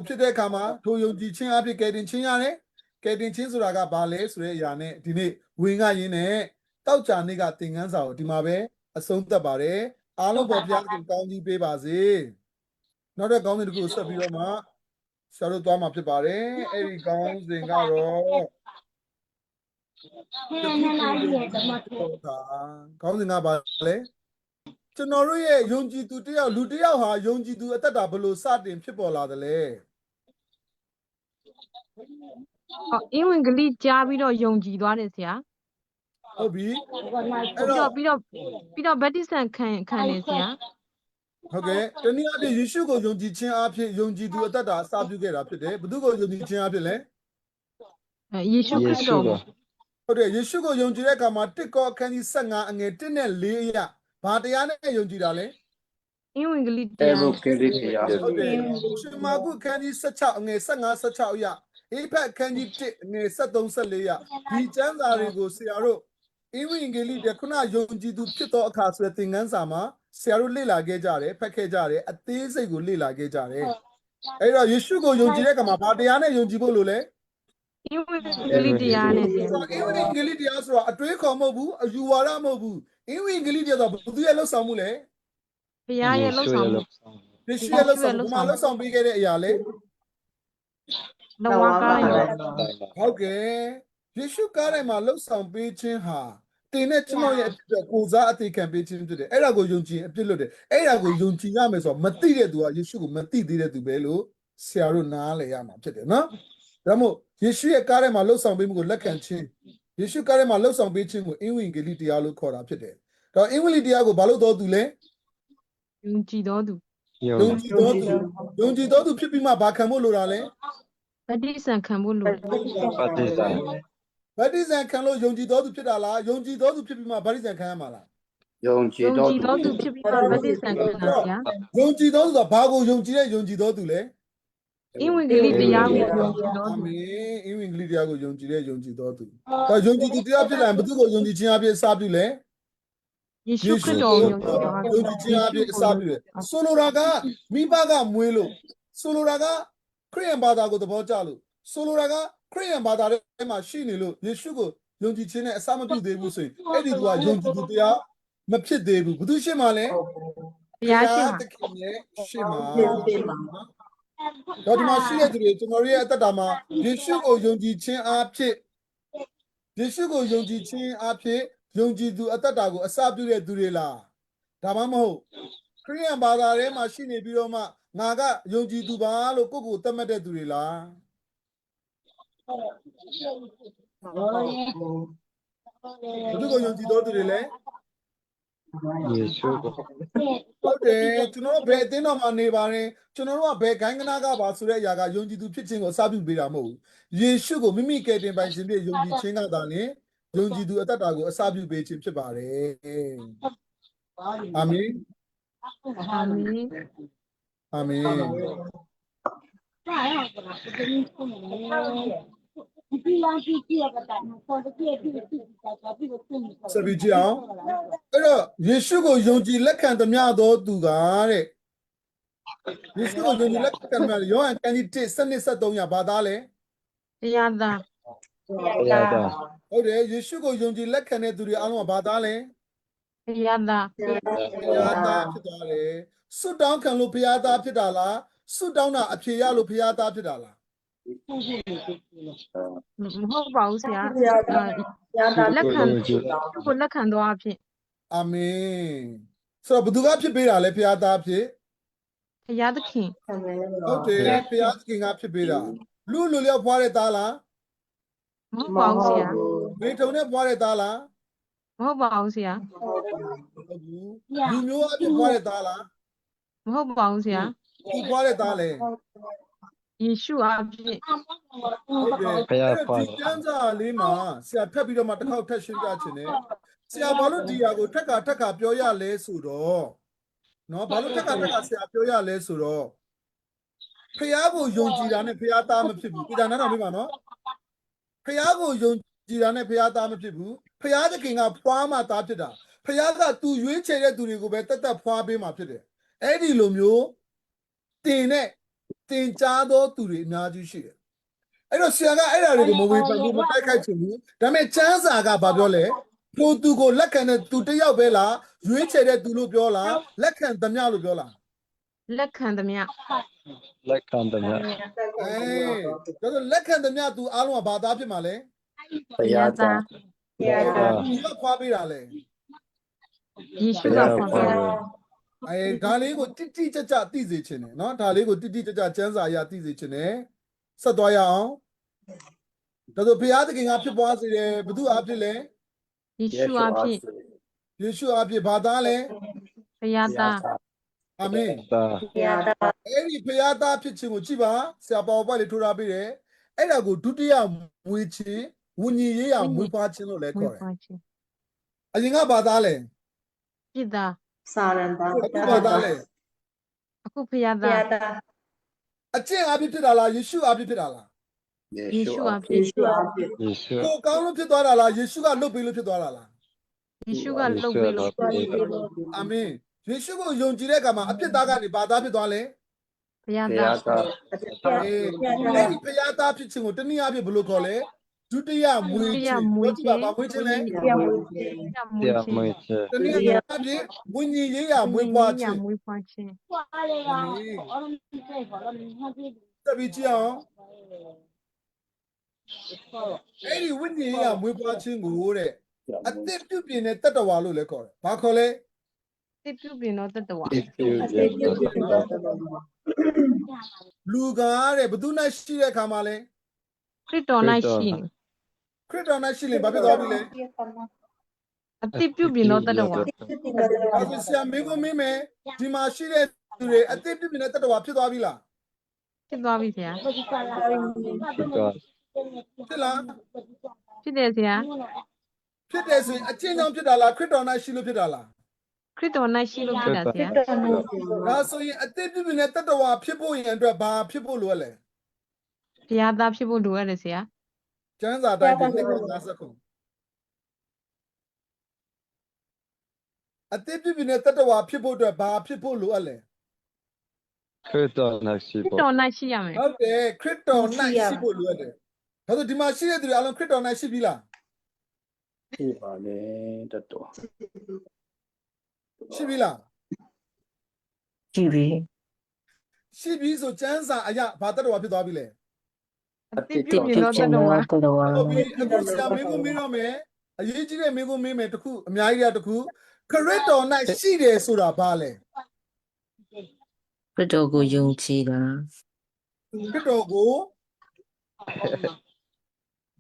A: ဖြစ်တဲ့အခါမှာထိုယုံကြည်ခြင်းအဖြစ်ကယ်တင်ခြင်းရတယ်ကယ်တင်ခြင်းဆိုတာကဘာလဲဆိုတဲ့အရာနဲ့ဒီနေ့ဝင်ငါရင်းနဲ့တောက်ကြနေ့ကသင်ခန်းစာကိုဒီမှာပဲအဆုံးသတ်ပါတယ်အားလုံးပေါ်ဘုရားကိုကောင်းကြီးပေးပါစေနောက်တဲ့ကောင်းစဉ်တစ်ခုဆက်ပြီးတော့မှဆရာတို့သွားမှာဖြစ်ပါတယ်အဲ့ဒီကောင်းစဉ်ကတော့ကောင်းစဉ်ကဘာလဲကျွန်တော်တို့ရဲ့ယုံကြည်သူတယောက်လူတယောက်ဟာယုံကြည်သူအသက်တာဘယ်လိုစတင်ဖြစ်ပေါ်လာတယ်လဲ
C: အင်္ဂလိပ်ကြားပြီးတော့ယုံကြည်သွားတယ်ဆရာ
A: ဟုတ်ပြီ
C: ပြီးတော့ဗတ္တိဇံခံတယ်ဆရာ
A: ဟုတ်ကဲ့တနည်းအားဖြင့်ယေရှုကိုယုံကြည်ခြင်းအဖြစ်ယုံကြည်သူအသက်တာအစပြုခဲ့တာဖြစ်တယ်ဘယ်သူကိုယုံကြည်ခြင်းအဖြစ်လဲ
C: ယေရှုခရစ်တော်ကို
A: ဟုတ်တယ်ယေရှုကိုယုံကြည်တဲ့အခါမှာတစ်ကောအခန်းကြီး15အငယ်1နဲ့4အရာဘာတရားနဲ့ယုံကြည်တာလဲ
C: အင်္ဂလိပ်တ
D: အေ
C: ရား
D: ဘုကလေးတရား
A: ဟုတ်တယ်ရှင်မာကုအခန်းကြီး16အငယ်15 16အရာအေဖက်အခန်းကြီး1အငယ်73 14အရာဒီကျမ်းစာတွေကိုဆရာတို့အင်္ဂလိပ်တဲ့ခုနယုံကြည်သူဖြစ်သောအခါဆိုတဲ့သင်ခန်းစာမှာဆရာတို့လေ့လာခဲ့ကြတယ်ဖတ်ခဲ့ကြတယ်အသေးစိတ်ကိုလေ့လာခဲ့ကြတယ်အဲ့တော့ယေရှုကိုယုံကြည်တဲ့အခါမှာဘာတရားနဲ့ယုံကြည်ဖို့လို့လဲ
C: အင်္ဂလိပ်တရားနဲ့ဆရာ
A: အင်္ဂလိပ်တရားဆိုတာအတွေးခေါ်မဟုတ်ဘူးအယူဝါဒမဟုတ်ဘူးအင်္ဂလိပ်တရားဆိုတာဘယ်သူရဲ့လှုပ်ဆောင်မှုလဲ
C: ဘုရားရဲ့လှုပ်ဆောင်မှု
A: ယေရှုရဲ့လှုပ်ဆောင်မှုမှာလှုပ်ဆောင်ပေးခဲ့တဲ့အရာလေ
C: လဝါကားရော
A: ဟုတ်ကဲ့ယေရှုကားထဲမှာလှုပ်ဆောင်ပေးခြင်းဟာတင်နဲ့ကျွန်တော်ရဲ့အဖြစ်ကိုစားအသေးခံပေးခြင်းဖြစ်တယ်အဲ့ဒါကိုယုံကြည်အပြစ်လွတ်တယ်အဲ့ဒါကိုယုံကြည်ရမယ်ဆိုတော့မသိတဲ့သူကယေရှုကိုမသိသေးတဲ့သူပဲလို့ဆရာတို့နားလည်ရမှာဖြစ်တယ်နော်ဒါမို့ယေရှုရဲ့ကားထဲမှာလှုပ်ဆောင်ပေးမှုကိုလက်ခံခြင်းယေရှုကားထဲမှာလှုပ်ဆောင်ပေးခြင်းကိုအင်္ဂလိပ်တရားလို့ခေါ်တာဖြစ်တယ်ဒါအင်္ဂလိပ်တရားကိုဘာလို့တော်သူလဲ
C: ယုံကြည်တော်သူ
A: ယုံကြည်တော်သူဖြစ်ပြီးမှဘာခံဖို့လိုတာလဲ
C: ဗတ္တိဇံခံဖို့လိုတယ်
D: ပฏิဇာ
A: ဗတ္တိဇံခံလို့ယုံကြည်တော်သူဖြစ်တာလားယုံကြည်တော်သူဖြစ်ပြီးမှဗတ္တိဇံခံရမှာလား
D: ယုံကြည်
C: ယုံ
D: တော်
C: ကြည်တော်သူဖြစ်ပြီးတော့ဗတ္တိဇံခံတာဆရာ
A: ယုံကြည်တော်သူဆိုတာဘာကိုယုံကြည်တဲ့ယုံကြည်တော်သူလဲ
C: အင်္ဂလိပ်တရားကိုယုံကြည်တော်
A: အာ
C: သူ
A: မင်အင်္ဂလိပ်တရားကိုယုံကြည်တဲ့ယုံကြည်တော်သူဒါယုံကြည်သူတရားဖြစ်လာရင်ဘယ်သူကိုယုံကြည်ခြင်းအဖြစ်အစပြုလဲ
C: ယေရှုခရစ်တော်ကိုယုံကြည်တော်
A: ယုံကြည်ခြင်းအဖြစ်အစပြုတယ်ဆိုလိုတာကမိဘကမွေးလို့ဆိုလိုတာကခရစ်ယာန်ဘာသာကိုသဘောကျလို့ဆိုလိုတာကခရစ်ယာန်ဘာသာထဲမှာရှိနေလို့ယေရှုကိုယုံကြည်ခြင်းနဲ့အစမပြုသေးဘူးဆိုရင်အဲ့ဒီသူကယုံကြည်သူတရားမဖြစ်သေးဘူးဘယ်သူရှိမှလဲ
C: ဘုရားရှင်
A: သခင်ရဲ့ရှေ့မှာတော့ဒီမှာရှိတဲ့သူတွေကျွန်တော်ရဲ့အသက်တာမှာယေရှုကိုယုံကြည်ခြင်းအဖြစ်ယေရှုကိုယုံကြည်ခြင်းအဖြစ်ယုံကြည်သူအသက်တာကိုအစပြုတဲ့သူတွေလားဒါမှမဟုတ်ခရိယန်ဘာသာထဲမှာရှိနေပြီးတော့မှငါကယုံကြည်သူပါလို့ကိုယ့်ကိုယ်သတ်မှတ်တဲ့သူတွေလားဘယ်သူကိုယုံကြည်တော်သူတွေလဲ
D: ယေရှုကို
A: ဟုတ်တယ်ကျွန်တော်တို့ဘယ်အသင်းတော်မှာနေပါရင်ကျွန်တော်တို့ကဘယ်ဂိုင်းကနာကပါဆိုတဲ့အရာကယုံကြည်သူဖြစ်ခြင်းကိုအစပြုပေးတာမဟုတ်ဘူးယေရှုကိုမိမိကယ်တင်ပိုင်ရှင်ဖြစ်ယုံကြည်ခြင်းကသာလျှင်ယုံကြည်သူအသက်တာကိုအစပြုပေးခြင်းဖြစ်ပါတယ်အာမင်
C: အာမင်
A: အာမင်ဆက်ပြီးကြည့်အောင်အဲ့တော့ယေရှုကိုယုံကြည်လက်ခံသမျှသောသူကတဲ့ယေရှုကိုယုံကြည်လက်ခံသမျှယောဟန်ခန်းကြီး1 7-73ရာဘာသားလဲ
C: တရားသား
D: ဘုရားတော်
A: ဟုတ်တယ်ယေရှုကိုယုံကြည်လက်ခံတဲ့သူတွေအားလုံးကဘာသားလဲ
C: ဘ ယာတာ
A: ဖျားသားဖြစ်သွားတယ်စွတ်တောင်းခံလို့ဖျားသားဖြစ်တာလားစွတ်တောင်းတာအဖြေရလို့ဖျားသားဖြစ်တာလား
C: မဟုတ်ပါဘူးဆရာ
B: ဘုရားတာ
C: လက်ခံ
D: ယုံကြည်
C: ကိုလက်ခံသွားအဖြစ်
A: အာမင်ဆိုတော့ဘသူကဖြစ်ပေးတာလဲဖျားသားဖြစ်
C: ဘုရားသခင်
A: ဟုတ်တယ်ဖျားသခင်ကဖြစ်ပေးတာလူလျောက်ဖွားတဲ့သားလား
C: မဟုတ်ပါဘူးဆရာ
A: မိထုံနဲ့ဖွားတဲ့သားလား
C: မဟုတ်ပါဘူးဆရာ
A: ဟုတ်ဘူးလူမျိုးအဖြစ်ဖွားတဲ့သားလား
C: မဟုတ်ပါဘူးဆရာ
A: သူဖွားတဲ့သားလဲ
C: ယေရှုအဖြစ်
A: ဟုတ်တယ်
D: ဖျား
A: အဲ့
D: ဖွား
A: ဒီကျမ်းစာလေးမှာဆရာထပ်ပြီးတော့မှတစ်ခေါက်ထပ်ရှင်းပြချင်တယ်ဆရာဘာလို့ဒီဟာကိုထက်ကပြောရလဲဆိုတော့နော်ဘာလို့ထက်ကဆရာပြောရလဲဆိုတော့ဖျားကိုယုံကြည်တာနဲ့ဖျားသားမဖြစ်ဘူးဒီဒါနားတော်ပြပါနော်ဖျားကိုယုံကြည်တာနဲ့ဖျားသားမဖြစ်ဘူးဖျားသခင်ကဖွားမှသားဖြစ်တာဖျားကသူရွေးချယ်တဲ့သူတွေကိုပဲတက်ဖွားပေးမှဖြစ်တယ်အဲ့ဒီလိုမျိုးတင်ကြားသောသူတွေအများကြီးရှိတယ်အဲ့တော့ဆရာကအဲ့ဒါတွေကိုမဝေဖန်ဘူးမတိုက်ခိုက်ချင်ဘူးဒါပေမဲ့ကျမ်းစာကဘာပြောလဲထိုသူကိုလက်ခံတဲ့သူတစ်ယောက်ပဲလားရွေးချယ်တဲ့သူလို့ပြောလားလက်ခံသမျှလို့ပြောလား
C: လက်ခံသမျှ
D: လက်ခံတယ်များ
A: အေးဒါဆိုလက်ခံသမျှသူအားလုံးကဘာသားဖြစ်မှာလဲ
D: ဖျားသား
B: ဘုရားတာ
A: ဒီကခွာပေးတာလဲ
C: ယေရှုကဖွင့်ပြတာ
A: အဲဒါလေးကိုတိတိကျကျသိစေချင်တယ်နော်ဒါလေးကိုတိတိကျကျကျမ်းစာအရသိစေချင်တယ်ဆက်သွားရအောင်ဒါဆိုဘုရားသခင်ကဖြစ်ပွားစေတယ်ဘု து အားဖြစ်လဲ
C: ယေရှုအဖြစ်
A: ယေရှုအားဖြစ်ဘာသားလဲ
C: ဘုရားသား
A: အာမင်
D: သား
B: ဘုရားတာ
A: အဲ့ဒီဘုရားသားဖြစ်ခြင်းကိုကြည့်ပါဆရာပေါပွားလေးထိုးထားပေးတယ်အဲ့ဒါကိုဒုတိယမွေးခြင်းဝိညာဉ်ရေးရမွေးဖွားခြင်းလို့လည်း
C: ဝေ
A: ခေါ်တယ်
C: ဖွားခြင်း
A: အရင်ကဘာသားလဲ
C: ပြစ်သား
B: စာရန်တာ
A: အခုဘာသားလဲ
C: အခုဘုရား
B: ဘု
C: သား
B: ရားတာ
A: အကျင့်အားဖြင့်ဖြစ်တာလားယေရှုအားဖြင့်ဖြစ်တာလား
C: ယေရှုအဖြ
B: ယေ
C: င့်
B: ရှုအဖြစ်
D: ယေရှု
A: ကိုကောင်းလို့ဖြစ်သွားတာလားယေရှုကလုပ်ပေးလို့ဖြစ်သွားတာလား
C: ယေရှုကလုပ်ပေးလို့
A: အာမင်ယေရှုကိုယုံကြည်တဲ့အခါမှာအပြစ်သားကနေဘာသားဖြစ်သွားလဲ
C: ဘုရား
D: ဖ
C: သား
D: ျားသား
A: အေးအဲ့ဒီဘုရားသားဖြစ်ခြင်းကိုတနည်းအားဖြင့်ဘယ်လိုခေါ်လဲဒုတိယမွေးခြင်းဘာမွေးခြင်းလဲ
B: ဘုရားဝေခြင်း
C: မွေး
D: ဖျား
C: ခြင်း
D: မွေးချေ
A: တနည်းအားဖြင့်ဝိညာဉ်ရေးရမွေးဖွားခြင်း
C: မွေးဖွားခြင်း
A: တက်ပြီးကြည့်အောင်အဲ့ဒီဝိညာဉ်ရေးရမွေးဖွားခြင်းကိုတဲ့အသစ်ပြုပြင်တဲ့တတ္တဝါလို့လည်းခေါ်တယ်ဘာခေါ်လဲ
C: တိပြုပြင်တော့တတဝါ
D: ဒီပြု
B: အ
D: ရ
B: သေးပြုပြီးတော့
A: လူကားတဲ့ဘသူနဲ့ရှိတဲ့အခါမှာလဲ
C: ခရစ်တော်၌ရှိနေ
A: ခရစ်တော်နဲ့ရှိရင်ဘာဖြစ်သွားပြီလဲ
C: အတိပြုပြင်တော့တတဝါ
A: ဒါဆိုဆရာမင်းကိုမင်းမယ်ဒီမှာရှိတဲ့သူတွေအသစ်ပြုပြင်တဲ့တတ္တဝါဖြစ်သွားပြီလား
C: ဖြစ်သွားပြီဆရာ
D: တော့
A: ဖြစ်လား
C: ဖြစ်တယ်ဆရာ
A: ဖြစ်တယ်ဆိုရင်အချင်းကြောင့်ဖြစ်တာလားခရစ်တော်နဲ့ရှိလို့ဖြစ်တာလား
C: ခရစ်တော်၌ရှိလို့ဖြစ်တာဆရာ
A: ဒါဆိုရင်အသစ်ပြုပြင်တဲ့တတ္တဝါဖြစ်ဖို့ရန်အတွက်ဘာဖြစ်ဖို့လိုရလဲ
C: ဘုရားသားဖြစ်ဖို့လိုရတယ်ဆရာ
A: ကျမ်းစာတိုင်းဒီ59ခုအသစ်ပြုပြင်တဲ့တတ္တဝါဖြစ်ဖို့အတွက်ဘာဖြစ်ဖို့လိုအပ်လဲ
D: ခရစ်တော်နဲ့ရှိ
C: ခရစ်
D: ဖို့
C: တော်၌ရှိရမယ်
A: ဟုတ်တယ်ခရစ်တော်၌ရှိဖို့လိုအပ်တယ်ဒါဆိုဒီမှာရှိတဲ့သူတွေအလုံးခရစ်တော်၌ရှိပြီလား
D: ရှိပါလေတတော်
A: ရှိပြီလား
B: ကြည့်ပြီး
A: ရှိပြီဆိုကျမ်းစာအရာဘာတတ္တဝါဖြစ်သွားပြီလဲ
C: အတိပြုပြင်တော့တတဝါ
A: ဟုတ်ပြီအခုဆရာမင်းကိုမင်းတော့မယ်အရေးကြီးတဲ့မင်းကိုမင်းမယ်တခုအများကြီးတခုခရစ်တော်၌ရှိတယ်ဆိုတာဘာလဲ
F: ခရစ်တော်ကိုယုံကြည်တာ
A: ခရစ်တော်ကို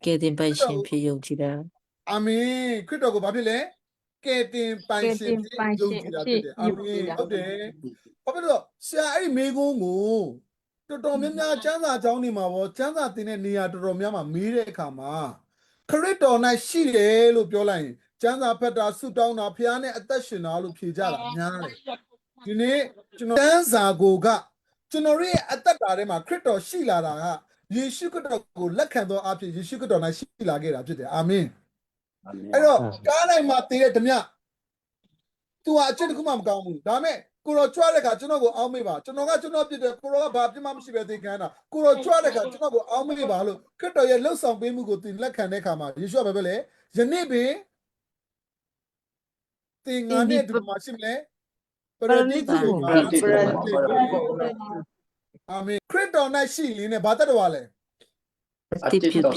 F: ကယ်တင်ပိုင်ရှင်ဖြစ်ယုံကြည်တာ
A: အာမင်ခရစ်တော်ကိုဘာဖြစ်လဲကယ်တင်ပိုင်ရှင်ဖြစ်ယုံကြည်တာဖြစ်တယ်အာမင်ဟုတ်တယ်ဘာဖြစ်လို့ဆရာအဲ့ဒီမေကုန်းကိုတော်တော်များများကျမ်းစာကျောင်းတွေမှာပေါ့ကျမ်းစာသင်တဲ့နေရာတော်တော်များများမေးတဲ့အခါမှာခရစ်တော်၌ရှိတယ်လို့ပြောလိုက်ရင်ကျမ်းစာဖတ်တာဆုတောင်းတာဖခင်နဲ့အသက်ရှင်တာလို့ဖြေကြတာများတယ်ဒီနေ့ကျွန်တော်ကျမ်းစာကိုကကျွန်တော်ရဲ့အသက်တာထဲမှာခရစ်တော်ရှိလာတာကယေရှုခရစ်တော်ကိုလက်ခံသောအဖြစ်ယေရှုခရစ်တော်၌ရှိလာခဲ့တာဖြစ်တယ်အာမင်အဲ့တော့ကားတိုင်းမှာတည်တဲ့ဓမြသူဟာအကျင့်တစ်ခုမှမကောင်းဘူးဒါပေမဲ့ကိုတော်ကြွတဲ့ခါကျွန်တော်ကိုအောင်းမေးပါကျွန်တော်ပြစ်တယ်ကိုတော်ကဘာပြစ်မှမရှိပဲသိခံတာကိုတော်ကြွတဲ့ခါကျွန်တော်ကိုအောင်းမေးပါလို့ခရစ်တော်ရဲ့လှုပ်ဆောင်ပေးမှုကိုသင်လက်ခံတဲ့ခါမှာယေရှုကဘာပဲလဲယနေ့ပင် တင်ငါနဲ့ဒီမှာရှိမလဲပရတိတိ အာမင်ခရစ်တော်၌ရှိလင်းနဲ့ဘာတတ်တော်လဲ
F: အတိပြုပြီးတော့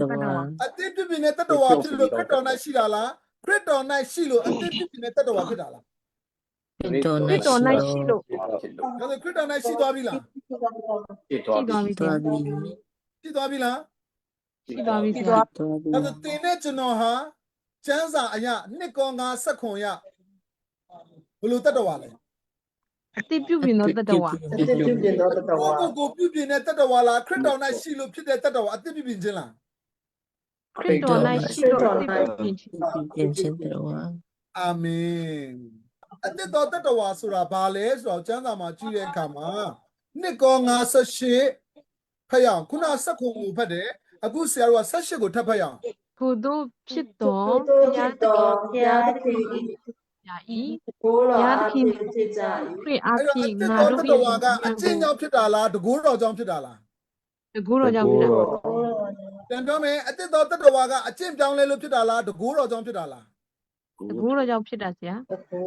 F: တတဝါ
A: အတိပြုပြီးနဲ့တတ်တော်ဖြစ်လို့ခရစ်တော်၌ရှိတာလားခရစ်တော်၌ရှိလို့အတိပြုပြီးနဲ့တတ်တော်ဖြစ်တာလား
F: တော်
C: ခရစ်တော်၌ရှိလို့
A: ဒါဆိုခရစ်တော်၌ရှိသွားပြီလား
E: ဖြစ်သွားပြီ
F: တော်ပြီ
A: ရှိသွားပြီလား
C: ရှိသွားပြီ
E: ဖြစ်
C: ဗျာ
E: သွား
F: တော်ပြီ
A: ဒါဆိုတင်တဲ့ကျွန်တော်ဟာကျမ်းစာအရာနှစ်ကောငါဆက်ခွန်ရဘလို့တတ်တော်လဲ
C: အတိပြုပြီးတော့တတဝါ
B: အတိပြုပြင်တော့တတော်
A: ကိုပြုပြင်တဲ့တတ်တော်လားခရစ်တော်၌ရှိလို့ဖြစ်တဲ့တတ်တော်အတိပြုပြင်ခြင်းလား
C: ခရစ်တော်၌ရှိလို့အတိပြုပြီးခြင်း
F: ပြင်ချင်းတော်ဝါ
A: အာမင်အတိတော်တတ်တော်ဆိုတာဘာလဲဆိုတော့ကျမ်းစာမှာကြည့်တဲ့အခါမှာနှစ်ကော58ဖတ်ရအောင်ခုနဆက်ခွန်ကိုဖတ်တယ်အခုဆရာတို့က78ကိုထပ်ဖတ်ရအောင်
C: ကိုတို့ဖြစ်တော်
B: တို့
C: ဘု
B: ရ
C: ရားသ
B: တော်
C: ခင်
B: ဘုရားသခင်
C: ယာဤ
B: ကိုတော်အားဖြင့်ဖြစ်ကြ
C: ခရစ်အား
A: အဲ့တော့
C: ဖြ
A: အ
C: င့်
A: တိ
C: ငါ
A: တော်တ
C: တို့
A: တ်တော်ကအကျင့်ကြောင့်ဖြစ်တာလားတကူတော်ကြောင့်ဖြစ်တာလား
C: တကူတော်ကြောင့်ဖြစ်တာ
A: ပြန်ပြောမယ်အတိတော်တတ်တော်ကအကျင့်ပြောင်းလဲလို့ဖြစ်တာလားတကူတော်ကြောင့်ဖြစ်တာလား
C: တကူတော်ကြောင့်ဖြစ်တာဆရာ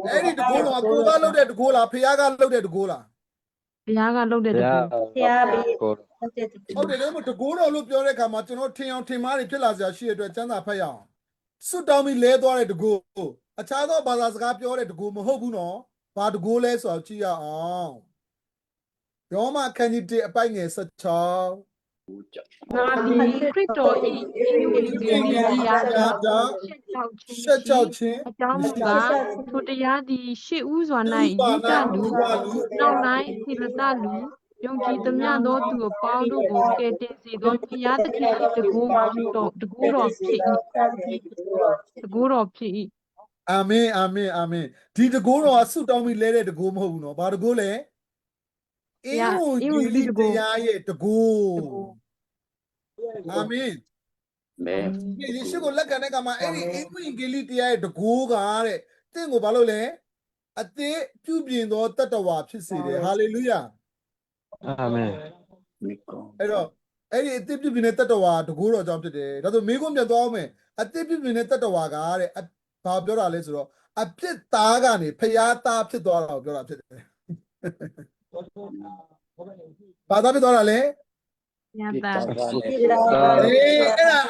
A: အဲ့ဒီတကူတော်ကိုကလုပ်တဲ့တကူလားဖခင်ကလုပ်တဲ့တကူလား
C: ဘုရားကလုပ်တဲ့တကူ
E: ဘုရားပြီး
D: ကို
E: ဟုတ်တယ်
A: ဟုတ်တယ်လေမတကူတော်လို့ပြောတဲ့အခါမှာကျွန်တော်ထင်အောင်ထင်မှားတွေဖြစ်လာစရာရှိတဲ့အတွက်ကျမ်းစာဖတ်ရအောင်စွတ်တောင်းပြီးလဲသွားတဲ့တကူအခြားသောဘာသာစကားပြောတဲ့တကူမဟုတ်ဘူးနော်ဘာတကူလဲဆိုတော့ကြည့်ရအောင်ယောမခန်းကြီး1အပိုက်ငယ်16
C: ငါဒီခရစ်တော်ဤအင်းဝိဒီတရားတော်ရှက်ကြောက်ခြင်း
A: ရှက်ကြောက်ခြင်း
C: အကြောင်းမူကားထိုတရားသည်ရှေ့ဦးစွာ၌ယူတလူနောက်၌သီလတလူယုံကြည်သမျှသောသူအပေါင်းတို့ကိုကယ်တင်စေသောဘုရားသခင်တကူတော်ဖြစ်၏တကူတော်ဖြစ်၏
A: အာမင်အာမင်အာမင်ဒီတကူတော်ကစွတ်တောင်းပြီးလဲတဲ့တကူမဟုတ်ဘူးနော်ဘာတကူလဲအင်းဝင်ကြီးတရားရဲ့တကူအာမင်
D: မဲ
A: ယေရှုကိုလက်ခံတဲ့အခါမှာအဲ့ဒီအင်္ဂလိပ်ဂေလိတရားရဲ့တကိုးကတဲ့တင့်ကိုဘာလို့လဲအသေးပြုပြင်သောတတ္တဝါဖြစ်စေတယ်ဟာလေလုယာ
D: အာမင်
A: အဲ့တော့အဲ့ဒီအသေးပြုပြင်တဲ့တတ္တဝါတကိုးတော်ကြောင့်ဖြစ်တယ်ဒါဆိုမိကုံးပြန်သွားအောင်မယ်အသေးပြုပြင်တဲ့တတ္တဝါကတဲ့ဘာပြောတာလဲဆိုတော့အပြစ်သားကနေဖျားသားဖြစ်သွားတာကိုပြောတာဖြစ်တယ်ဘာသာဖြစ်သွားတာလဲ
C: ဘုရားသား
A: အေးအဲ့ဒါ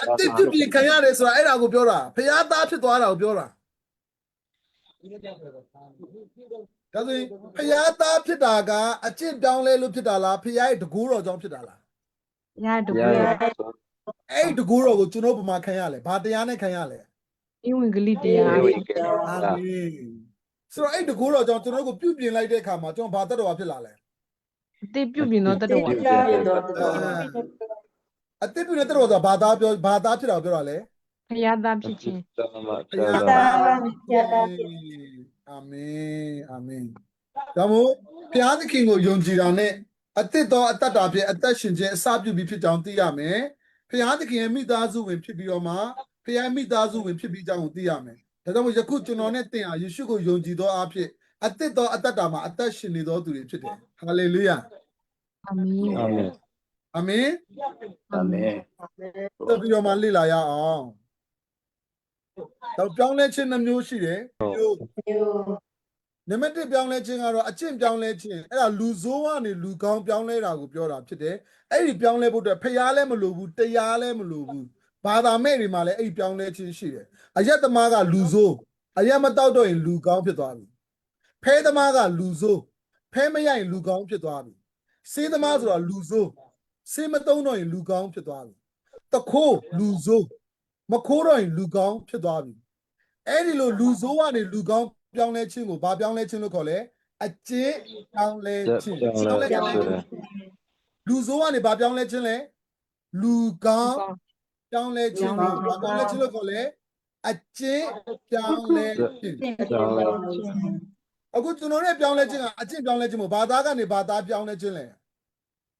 A: အသေးပြုပြင်ခံရတယ်ဆိုတာအဲ့ဒါကိုပြောတာဖျားသားဖြစ်သွားတာကိုပြောတာ ဒါဆိုရင်ဖျားသားဖြစ်တာကအကျင့်ပြောင်းလဲလို့ဖြစ်တာလားဖျားရဲ့တကူတော်ကြောင့်ဖြစ်တာလား
C: ဘုရားတကူ
A: အဲ့ဒီတကူတော်ကိုကျွန်တော်ဗမာခံရလဲဘာတရားနဲ့ခံရလဲ
C: အင်းဝင်ကလေးတရား
A: အာမင်ဆိုတော့အဲ့ဒီတကူတော်ကြောင့်ကျွန်တော်ကိုပြုပြင်လိုက်တဲ့အခါမှာကျွန်တော်ဘာတတ်တော်ဖြစ်လာလဲ
C: အတိပြုပြင်တော့တတော်
B: ပြုပြင်တော့တတော်
A: အတိပြုတဲ့တတ်တော်ဆိုတာဘာသားပြောဘာသားဖြစ်တာကိုပြောတာလဲ
C: ဘုရားသားဖြစ်ခြင်း
D: တမ
A: ဖျား
D: တာ
A: သားအာမင်အာမင်ဒါမို့ဖျားသခင်ကိုယုံကြည်တာနဲ့အသစ်သောအတ္တတာဖြင့်အသက်ရှင်ခြင်းအစပြုပြီးဖြစ်ကြောင်းသိရမယ်ဖျားသခင်ရဲ့မိသားစုဝင်ဖြစ်ပြီးတော့မှဖျားမိသားစုဝင်ဖြစ်ပြီးကြောင်းကိုသိရမယ်ဒါကြောင့်မို့ယခုကျွန်တော်နဲ့သင်ဟာယေရှုကိုယုံကြည်သောအဖြစ်အသစ်သောအတ္တတာမှာအသက်ရှင်နေသောသူတွေဖြစ်တယ်ဟာလေလုယာ
C: အာမင်
D: အာမင်
A: အာမင်
D: အာမင်
A: တက်ပြီးတော့မှလေ့လာရအောင်တော့ပြောင်းလဲခြင်းနှမျိုးရှိတယ်နံပါတ်1ပြောင်းလဲခြင်းကတော့အကျင့်ပြောင်းလဲခြင်းအဲ့ဒါလူဆိုးကနေလူကောင်းပြောင်းလဲတာကိုပြောတာဖြစ်တယ်အဲ့ဒီပြောင်းလဲဖို့အတွက်ဖျားလည်းမလိုဘူးတရားလည်းမလိုဘူးဘာသာမဲ့တွေမှာလည်းအဲ့ဒီပြောင်းလဲခြင်းရှိတယ်အယက်သမားကလူဆိုးအယက်မတောက်တော့ရင်လူကောင်းဖြစ်သွားပြီဖဲသမားကလူဆိုးဖဲမရရင်လူကောင်းဖြစ်သွားပြီစေးသမားဆိုတော့လူဆိုးစေးမသုံးတော့ရင်လူကောင်းဖြစ်သွားပြီတခိုးလူဆိုးမခိုးတော့ရင်လူကောင်းဖြစ်သွားပြီအဲ့ဒီလိုလူဆိုးကနေလူကောင်းပြောင်းလဲခြင်းကိုဘာပြောင်းလဲခြင်းလို့ခေါ်လဲအကျင့်ပြောင်းလဲခြင်းလူဆိုးကနေဘာပြောင်းလဲခြင်းလဲလူကောင်းပြောင်းလဲခြင်းကိုဘာပြောင်းလဲခြင်းလို့ခေါ်လဲအကျင့်ပြောင်းလဲခြင်း
D: ကြောင်းလဲ
A: အခုကျွန်တော်ရဲ့ပြောင်းလဲခြင်းကအကျင့်ပြောင်းလဲခြင်းမို့ဘာသားကနေဘာသားပြောင်းလဲခြင်းလဲ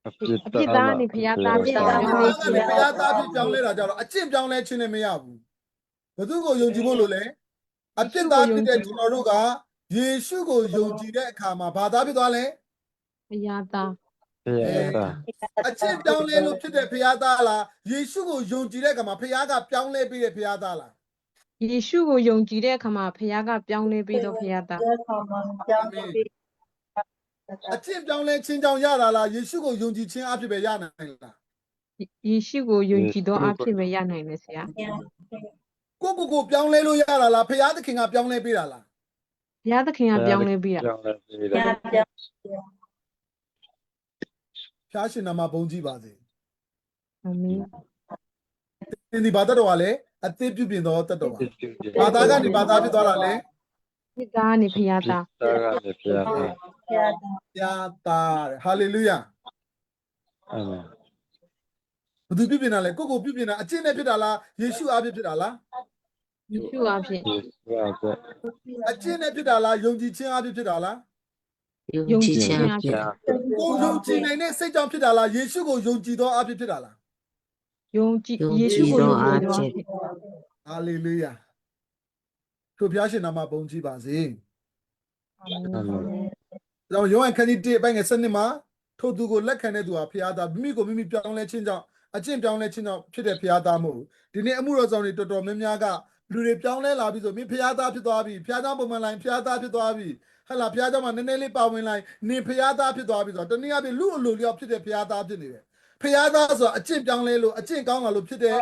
D: အပြစ်
C: အပြစ်သားနေဘုရားသားဖြစ်
A: ဘာ
C: ပြောင်းလဲ
A: သားကနေဘုရားသားဖြစ်ပြောင်းလဲတာကြတော့အကျင့်ပြောင်းလဲခြင်းနဲ့မရဘူးဘယ်သူကိုယုံကြည်ဖို့လို့လဲအပြစ်သားဖြစ်တဲ့ကျွန်တော်တို့ကယေရှုကိုယုံကြည်တဲ့အခါမှာဘာသားဖြစ်သွားလဲ
C: ဘုရားသား
D: ဘုရားသား
A: အကျင့်ပြောင်းလဲလို့ဖြစ်တဲ့ဘုရားသားလားယေရှုကိုယုံကြည်တဲ့အခါမှာဘုရားကပြောင်းလဲပေးတဲ့ဘုရားသားလား
C: ယေရှုကိုယုံကြည်တဲ့အခါမှာဖခင်ကပြောင်းလဲပြီးတော့ဖခင်သား
A: အကျင့်ပြောင်းလဲခြင်းကြောင့်ရတာလားယေရှုကိုယုံကြည်ခြင်းအဖြစ်ပဲရနိုင်လား
C: ယေရှုကိုယုံကြည်သောအဖြစ်ပဲရနိုင်တယ်ဆရာ
A: ကိုပြောင်းလဲလို့ရတာလားဖခင်သခင်ကပြောင်းလဲပေးတာလား
C: ဘုရားသခင်ကပြောင်းလဲပြီးတာ
D: ပြောင်းလဲပြီးတာ
A: ဖျားရှင်နာမဘုန်းကြီးပါစေ
C: အာမင်
A: သင်ဒီဘာတတ်တော်ကလည်းအသစ်ပြုပြင်တော်တတ်တော်ပါ
D: ဖြစ်ဖြစ်ဖြစ်
A: ဘာသာကနေဘာသာဖြစ်သွားတာလဲ
C: ဒီသားကနေဖခင်သား
D: တာကနေဖျားတာ
A: ဖျားသားတဲ့ဟာလေလုယာ
D: အာမင်
A: ဘသူပြုပြင်တာလဲကိုပြုပြင်တာအကျင့်နဲ့ဖြစ်တာလားယေရှုအားဖြင့်ဖြစ်တာလား
C: ယေရှုအဖြစ်
D: ယေရှုက
A: အကျင့်နဲ့ဖြစ်တာလားယုံကြည်ခြင်းအားဖြင့်ဖြစ်တာလား
F: ယုံကြည်ခြင်းအဖြစ်
A: ကိုယုံကြည်နိုင်တဲ့စိတ်ကြောင့်ဖြစ်တာလားယေရှုကိုယုံကြည်သောအားဖြင့်ဖြစ်တာလား
C: ယုံကြည်ယေရှုကိုယုံကြည်သောအဖြစ်
A: ဟာလေလုယာထိုဖျားရှင်နာမဘုန်းကြီးပါစေ
C: အာမင်
D: အာမင်
A: ဒါကြောင့်ယောဟန်ခန်းကြီး1အပိုင်းငယ်7မှာထိုသူကိုလက်ခံတဲ့သူဟာဖျားသားမိမိကိုမိမိပြောင်းလဲခြင်းကြောင့်အကျင့်ပြောင်းလဲခြင်းကြောင့်ဖြစ်တဲ့ဖျားသားမဟုတ်ဘူးဒီနေ့အမှုတော်ဆောင်တွေတော်တော်များများကလူတွေပြောင်းလဲလာပြီဆိုမင်းဖျားသားဖြစ်သွားပြီဖျားသားပုံမှန်လိုက်ဖျားသားဖြစ်သွားပြီဟဲ့လားဖျားသားမှာနည်းနည်းလေးပါဝင်လိုက်နင်ဖျားသားဖြစ်သွားပြီဆိုတော့တနည်းအားဖြင့်လူအလိုလျောက်ဖြစ်တဲ့ဖျားသားဖြစ်နေတယ်ဖျားသားဆိုတာအကျင့်ပြောင်းလဲလို့အကျင့်ကောင်းလာလို့ဖြစ်တဲ့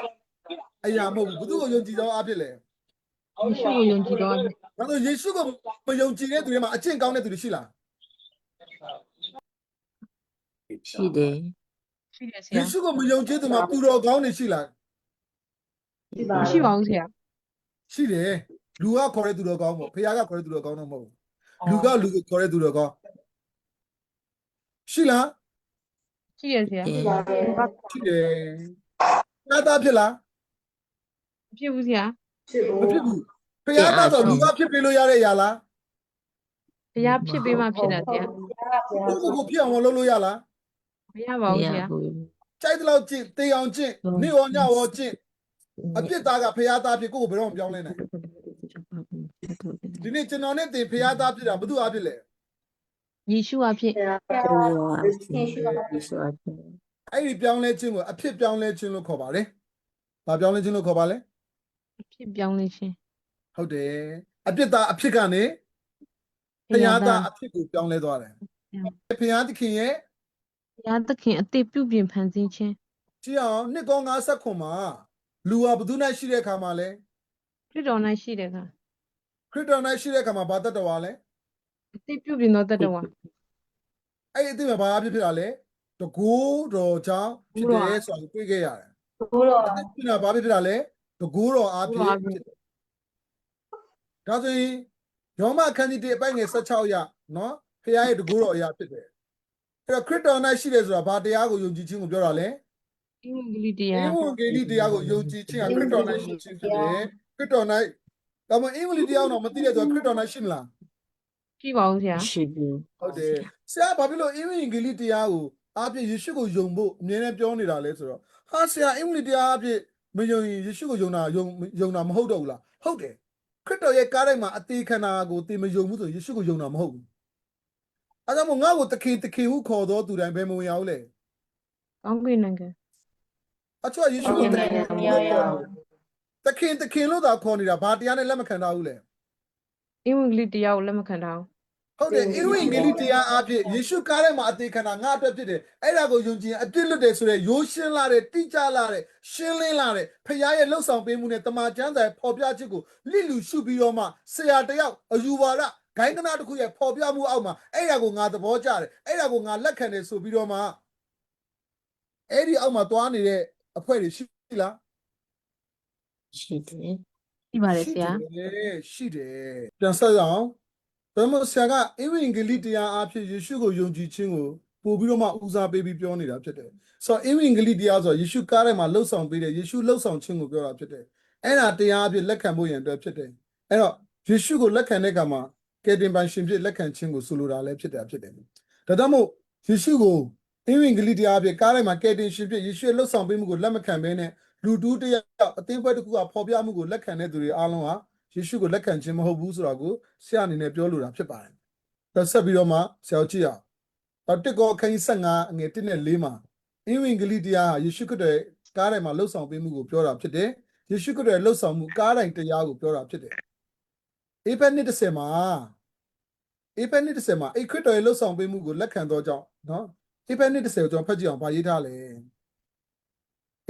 A: အရာမဟုတ်ဘူးဘုသူ့ကိုယုံကြည်သောအားဖြင့်လေ
C: ယေရှုကိုယုံကြည်သောအဖြစ်
A: ဒါဆိုယေရှုကိုမယုံကြည်တဲ့သူတွေမှာအကျင့်ကောင်းတဲ့သူတွေရှိလား
F: ရှိတယ်
C: ရှိတယ်ဆ
A: ယေ
C: ရာ
A: ရှုကိုမယုံကြည်သူမှာသူတော်ကောင်းတွေရှိလား
C: မရှိပါဘူးဆရာ
A: ရှိတယ်လူကခေါ်တဲ့သူတော်ကောင်းပေါ့ဖခင်ကခေါ်တဲ့သူတော်ကောင်းတော့မဟုတ်ဘူးလူကလူကိုခေါ်တဲ့သူတော်ကောင်းရှိလား
C: ရှိတယ်ဆရာ
A: ရှိတယ်နာတာဖြစ်လား
C: မဖြစ်ဘူးဆရာ
A: မဖြစ်ဘူးဖခင်ကဆိုလူကဖြစ်ပေးလို့ရတဲ့အရာလား
C: ဘုရားဖြစ်ပေးမှဖြစ်တာဆရာ
A: ကိုဖြစ်အောင်လုပ်လို့ရလား
C: မရပါဘူးဆရာ
F: ဘူး
A: ကြိုက်တဲ့လောက်ကျင့်တေးအောင်ကျင့်နေ့ရောညရောကျင့်အပြစ်သားကဖခင်သားဖြစ်ကိုယ့်ကိုဘယ်တော့မှပြောင်းလဲနိုင်ဒီနေ့ကျွန်တော်နဲ့တင်ဖခင်သားဖြစ်တာဘယ်သူအဖြစ်လဲ
C: ယေရှုအဖြစ်
F: ယေရှုအဖြစ်
A: အဲ့ဒီပြောင်းလဲခြင်းကိုအဖြစ်ပြောင်းလဲခြင်းလို့ခေါ်ပါတယ်။ဘာပြောင်းလဲခြင်းလို့ခေါ်ပါလဲ
C: အဖြစ်ပြောင်းလဲခြင်း
A: ။ဟုတ်တယ်။အပြစ်သားအဖြစ်ကနေဖျားသားအဖြစ်ကိုပြောင်းလဲသွားတယ်။ဖျားသခင်ရဲ့
C: ဘုရားသခင်အသေးပြုပြင်ဖန်ဆင်းခြင်း
A: ကြည့်အောင်နှစ်ကော50ခွန်မှာလူဟာဘယ်သူနဲ့ရှိတဲ့အခါမှာလဲ
C: ခရစ်တော်၌ရှိတဲ့အခါ
A: ခရစ်တော်နဲ့ရှိတဲ့အခါမှာဘာတတ်တော်လဲ
C: အသေးပြုပြင်သောတတ္တဝါ
A: ။အဲ့ဒီအသိမှာဘာအဖြစ်ဖြစ်တာလဲ။တကူတော်ကြောင့်ဖြစ်တယ်ဆိုတာကိုတွေ့ခဲ့ရတယ်။အသိဖြစ်တာဘာဖြစ်ဖြစ်တာလဲ။တကူတော်အားဖြင့်ဖြစ်တယ်။ဒါဆိုရင်ယောမအခန်းကြီး1အပိုင်းငယ်16ရနော်ဖခင်ရဲ့တကူတော်အရာဖြစ်တယ်။အဲ့တော့ခရစ်တော်၌ရှိတယ်ဆိုတာဘာတရားကိုယုံကြည်ခြင်းကိုပြောတာလဲ
C: အင်္ဂလိပ်တ
A: ။
C: ရာ
A: ဧဝံဂေလိတရားကိုယုံကြည်ခြင်းဟာခရစ်တော်၌ရှိခြင်းဖြစ်တယ်။ခရစ်တော်၌ဒါမှမဟုတ်အင်္ဂလိပ်တရားတော့မသိတဲ့သူကခရစ်တော်၌ရှိမလား
C: ရှိပါဘူးဆရာ
F: ရှိဘူး
A: ။ဟုတ်တယ်။ဆရာဘာဖြစ်လို့အင်္ဂလိပ်တရားကိုအားဖြင့်ယေရှုကိုယုံဖို့အမြဲတမ်းပြောနေတာလဲဆိုတော့ဟာဆရာအင်္ဂလိပ်တရားအားဖြင့်မယုံရင်ယေရှုကိုယုံတာမဟုတ်တော့ဘူးလား။ဟုတ်တယ်။ခရစ်တော်ရဲ့ကားတိုင်းမှာအသေးခန္ဓာကိုသင်မယုံဘူးဆိုယေရှုကိုယုံတာမဟုတ်ဘူး။အဲဒါမို့ငါ့ကိုတခင်ဟုခေါ်တော်သူတိုင်းဘယ်မဝင်ရဘူးလဲ
C: ကောင်းကင်နိုင်ငံ
A: ။အချွတ်ယေရှုကိုတခင်လို့သာခေါ်နေတာဘာတရားနဲ့လက်မခံထားဘူးလဲ
C: အင်္ဂလိပ်တရားကိုလက်မခံထားဘူး
A: ဟုတ်တယ်အင်္ဂလိပ်တရားအားဖြင့်ယေရှုကားထဲမှာအသေးခန္ဓာငါအတွက်ဖြစ်တယ်အဲ့ဒါကိုယုံကြည်ရင်အပြစ်လွတ်တယ်ဆိုတော့ရိုးရှင်းလာတဲ့တိကျလာတဲ့ရှင်းလင်းလာတဲ့ဖခင်ရဲ့လှုပ်ဆောင်ပေးမှုနဲ့တမန်ကျမ်းစာရဲ့ပေါ်ပြချက်ကိုလိလူရှုပြီးတော့မှဆရာတယောက်အယူဝါဒဂိုင်းကနာတစ်ခုရဲ့ပေါ်ပြမှုအောက်မှာအဲ့ဒါကိုငါသဘောကျတယ်အဲ့ဒါကိုငါလက်ခံတယ်ဆိုပြီးတော့မှအဲ့ဒီအောက်မှာသွားနေတဲ့အဖွဲ့တွေရှိလား
F: ရှိတယ်
C: ရှိပါတယ်ဆရာ
A: ရှိတယ်ပြန်ဆက်ရအောင်ဒါမှမဟုတ်ဆရာကအင်္ဂလိပ်တရားအားဖြင့်ယေရှုကိုယုံကြည်ခြင်းကိုပို့ပြီးတော့မှဦးစားပေးပြီးပြောနေတာဖြစ်တယ်ဆိုတော့အင်္ဂလိပ်တရားဆိုယေရှုကားထဲမှာလှုပ်ဆောင်ပေးတယ်ယေရှုလှုပ်ဆောင်ခြင်းကိုပြောတာဖြစ်တယ်အဲ့ဒါတရားအဖြစ်လက်ခံဖို့ရန်အတွက်ဖြစ်တယ်အဲ့တော့ယေရှုကိုလက်ခံတဲ့အခါမှာကယ်တင်ပိုင်ရှင်ဖြစ်လက်ခံခြင်းကိုဆိုလိုတာလည်းဖြစ်တယ်ဒါကြောင့်မို့ယေရှုကိုအင်္ဂလိပ်တရားအဖြစ်ကားထဲမှာကယ်တင်ရှင်ဖြစ်ယေရှုရဲ့လှုပ်ဆောင်ပေးမှုကိုလက်မခံဘဲနဲ့လူတူးတယောက်အသင်းဖွဲ့တစ်ခုကပေါ်ပြမှုကိုလက်ခံတဲ့သူတွေအားလုံးဟာယေရှုကိုလက်ခံခြင်းမဟုတ်ဘူးဆိုတာကိုဆရာအနေနဲ့ပြောလိုတာဖြစ်ပါတယ်။ဒါဆက်ပြီးတော့မှဆရာကြည့်အောင်။တစ်ကောခန်း15ငွေ1နဲ့4မှာအင်္ဂလိပ်တရားဟာယေရှုခရစ်တော်ကားထဲမှာလှုပ်ဆောင်ပေးမှုကိုပြောတာဖြစ်တယ် ယေရှုခရစ်တော်ရဲ့လှုပ်ဆောင်မှုကားတိုင်းတရားကိုပြောတာဖြစ်တယ်အေဖက်နှစ်30မှာအေဖက်နှစ်30မှာအဲ့ခရစ်တော်ရဲ့လှုပ်ဆောင်ပေးမှုကိုလက်ခံသောကြောင့်နော်အေဖက်နှစ်30ကိုကျွန်တော်ဖတ်ကြည့်အောင်ဗာရေးထားလဲ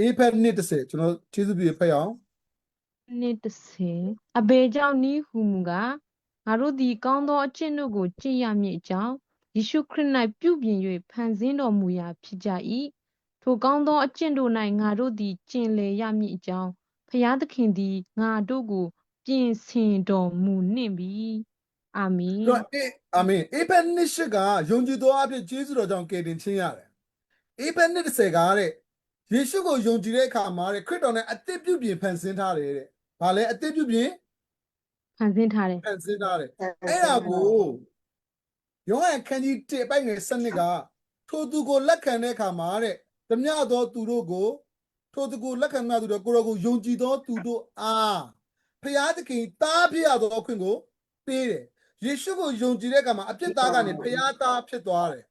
A: အေဖက်နှစ်30ကျွန်တော်ကျေးဇူးပြုဖတ်အောင်
C: နှစ်30အဘေကြောင့်နီးဟုမူကားငါတို့သည်ကောင်းသောအကျင့်တို့ကိုကျင့်ရမည်အကြောင်းယေရှုခရစ်၌ပြုပြင်၍ဖန်ဆင်းတော်မူရာဖြစ်ကြ၏ထိုကောင်းသောအကျင့်တို့၌ငါတို့သည်ကျင့်လည်ရမည်အကြောင်းဖျားသခင်သည်ငါတို့ကိုပြင်ဆင်တော်မူနှင့်ပြီအာမင်
A: တော့အာမင်အေဖက်နှစ်ကယုံကြည်သောအဖြစ်ကျေးဇူးတော်ကြောင့်ကယ်တင်ခြင်းရတယ်အေဖက်နှစ်30ကတဲ့ယေရှုကိုယုံကြည်တဲ့အခါမှာတဲ့ခရစ်တော်နဲ့အသစ်ပြုပြင်ဖန်ဆင်းထားတယ်တဲ့ဘာလဲအသစ်ပြုပြင်
C: ဖန်ဆင်းထားတယ်
A: ဖန်ဆင်းထားတယ်အဲ့ဒါကိုယောဟန်ခန်းကြီး1အပိုင်ငယ်7ကထိုသူကိုလက်ခံတဲ့အခါမှာတဲ့ဓမြသောသူတို့ကိုထိုသူကိုလက်ခံတဲ့သူတို့ကိုရောကိုယုံကြည်သောသူတို့အားဖျားသခင်သားဖြစ်ရသောအခွင့်ကိုပေးတယ်ယေရှုကိုယုံကြည်တဲ့အခါမှာအပြစ်သားကနေဖျားသားဖြစ်သွားတယ်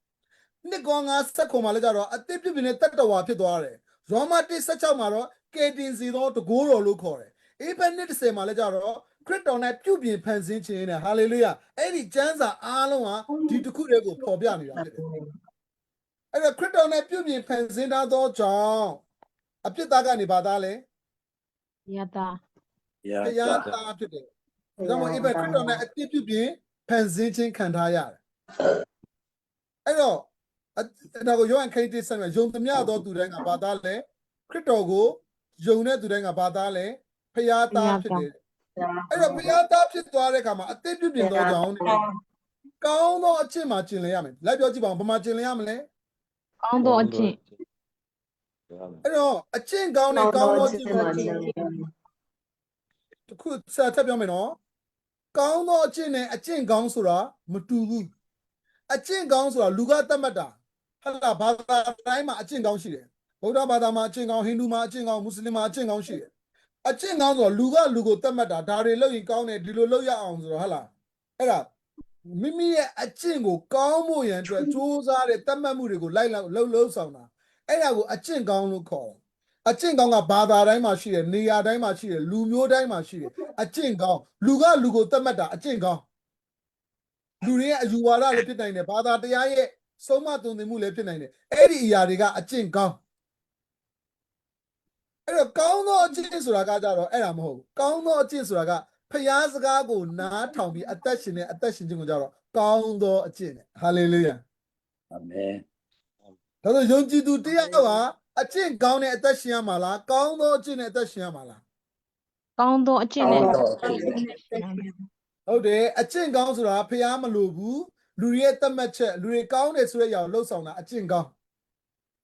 A: နှစ်ကော50ခုမှလည်းကြတော့အသစ်ပြုပြင်တဲ့တတ္တဝါဖြစ်သွားတယ်ရောမ1:16မှာတော့ကယ်တင်စီသောတကိုးတော်လို့ခေါ်တယ်အေဖက်နှစ်30မှာလည်းကြတော့ခရစ်တော်နဲ့ပြုပြင်ဖန်ဆင်းခြင်းနဲ့ဟာလေလုယာအဲ့ဒီကျမ်းစာအားလုံးဟာဒီတစ်ခုတည်းကိုပေါ်ပြနေတာဖြစ်တယ်အဲ့တော့ခရစ်တော်နဲ့ပြုပြင်ဖန်ဆင်းထားသောကြောင့်အပြစ်သားကနေဘာသားလဲ
C: ယတာ
A: ဖျားသားဖြစ်တယ်ဒါကြောင့်မို့အေဖက်ခရစ်တော်နဲ့အပြစ်ပြုပြင်ဖန်ဆင်းခြင်းခံထားရတယ်အဲ့တော့ဒါကိုယောဟန်ခရစ်တော်ဆက်မှာယုံသမျှသောသူတိုင်းကဘာသားလဲခရစ်တော်ကိုယုံတဲ့သူတိုင်းကဘာသားလဲဖျားသားဖြစ်တယ်အဲ့တော့ဘုရားသားဖြစ်သွားတဲ့အခါမှာအသစ်ပြုပြင်သောကြောင့်ကောင်းသောအကျင့်မှာကျင့်လည်ရမယ်လိုက်ပြောကြည့်ပါဦးဘာမှကျင့်လည်ရမလဲ
C: ကောင်းသောအကျင့်
A: အဲ့တော့အကျင့်ကောင်းနဲ့ကောင်းသောအကျင့်မှာတခုဆက်ထပ်ပြောမယ်နော်ကောင်းသောအကျင့်နဲ့အကျင့်ကောင်းဆိုတာမတူဘူးအကျင့်ကောင်းဆိုတာလူကသတ်မှတ်တာဟာလားဘာသာတိုင်းမှာအကျင့်ကောင်းရှိတယ်ဗုဒ္ဓဘာသာမှာအကျင့်ကောင်းဟိန္ဒူမှာအကျင့်ကောင်းမွတ်စလင်မှာအကျင့်ကောင်းရှိတယ်အကျင့်ကောင်းဆိုတော့လူကလူကိုတတ်မှတ်တာဒါတွေလုပ်ရင်ကောင်းတယ်ဒီလိုလုပ်ရအောင်ဆိုတော့ဟာလားအဲ့ဒါမိမိရဲ့အကျင့်ကိုကောင်းဖို့ရန်အတွက်စူးစမ်းတဲ့တတ်မှတ်မှုတွေကိုလိုက်လှုပ်ဆောင်တာအဲ့ဒါကိုအကျင့်ကောင်းလို့ခေါ်တယ်အကျင့်ကောင်းကဘာသာတိုင်းမှာရှိတယ်နေရာတိုင်းမှာရှိတယ်လူမျိုးတိုင်းမှာရှိတယ်အကျင့်ကောင်းလူကလူကိုတတ်မှတ်တာအကျင့်ကောင်းလူတွေရဲ့အယူဝါဒလည်းဖြစ်နိုင်တယ်ဘာသာတရားရဲ့ဆုံးမသွန်သင်မှုလည်းဖြစ်နိုင်တယ်အဲ့ဒီအရာတွေကအကျင့်ကောင်းအဲ့တော့ကောင်းသောအကျင့်ဆိုတာကကြတော့အဲ့ဒါမဟုတ်ဘူးကောင်းသောအကျင့်ဆိုတာကဖျားစကားကိုနားထောင်ပြီးအသက်ရှင်တဲ့အသက်ရှင်ခြင်းကိုကြတော့ကောင်းသောအကျင့်နဲ့ဟာလေလုယာ
E: အာမင်
A: ဒါဆိုယုံကြည်သူတရားကအကျင့်ကောင်းတဲ့အသက်ရှင်ရမှာလားကောင်းသောအကျင့်နဲ့အသက်ရှင်ရမှာလား
C: ကောင်းသောအကျင့်နဲ့
A: ဟုတ်တယ်အကျင့်ကောင်းဆိုတာဖျားမလိုဘူးလူတွေရဲ့သတ်မှတ်ချက်လူတွေကောင်းတယ်ဆိုတဲ့အရာကိုလှုပ်ဆောင်တာအကျင့်ကောင်း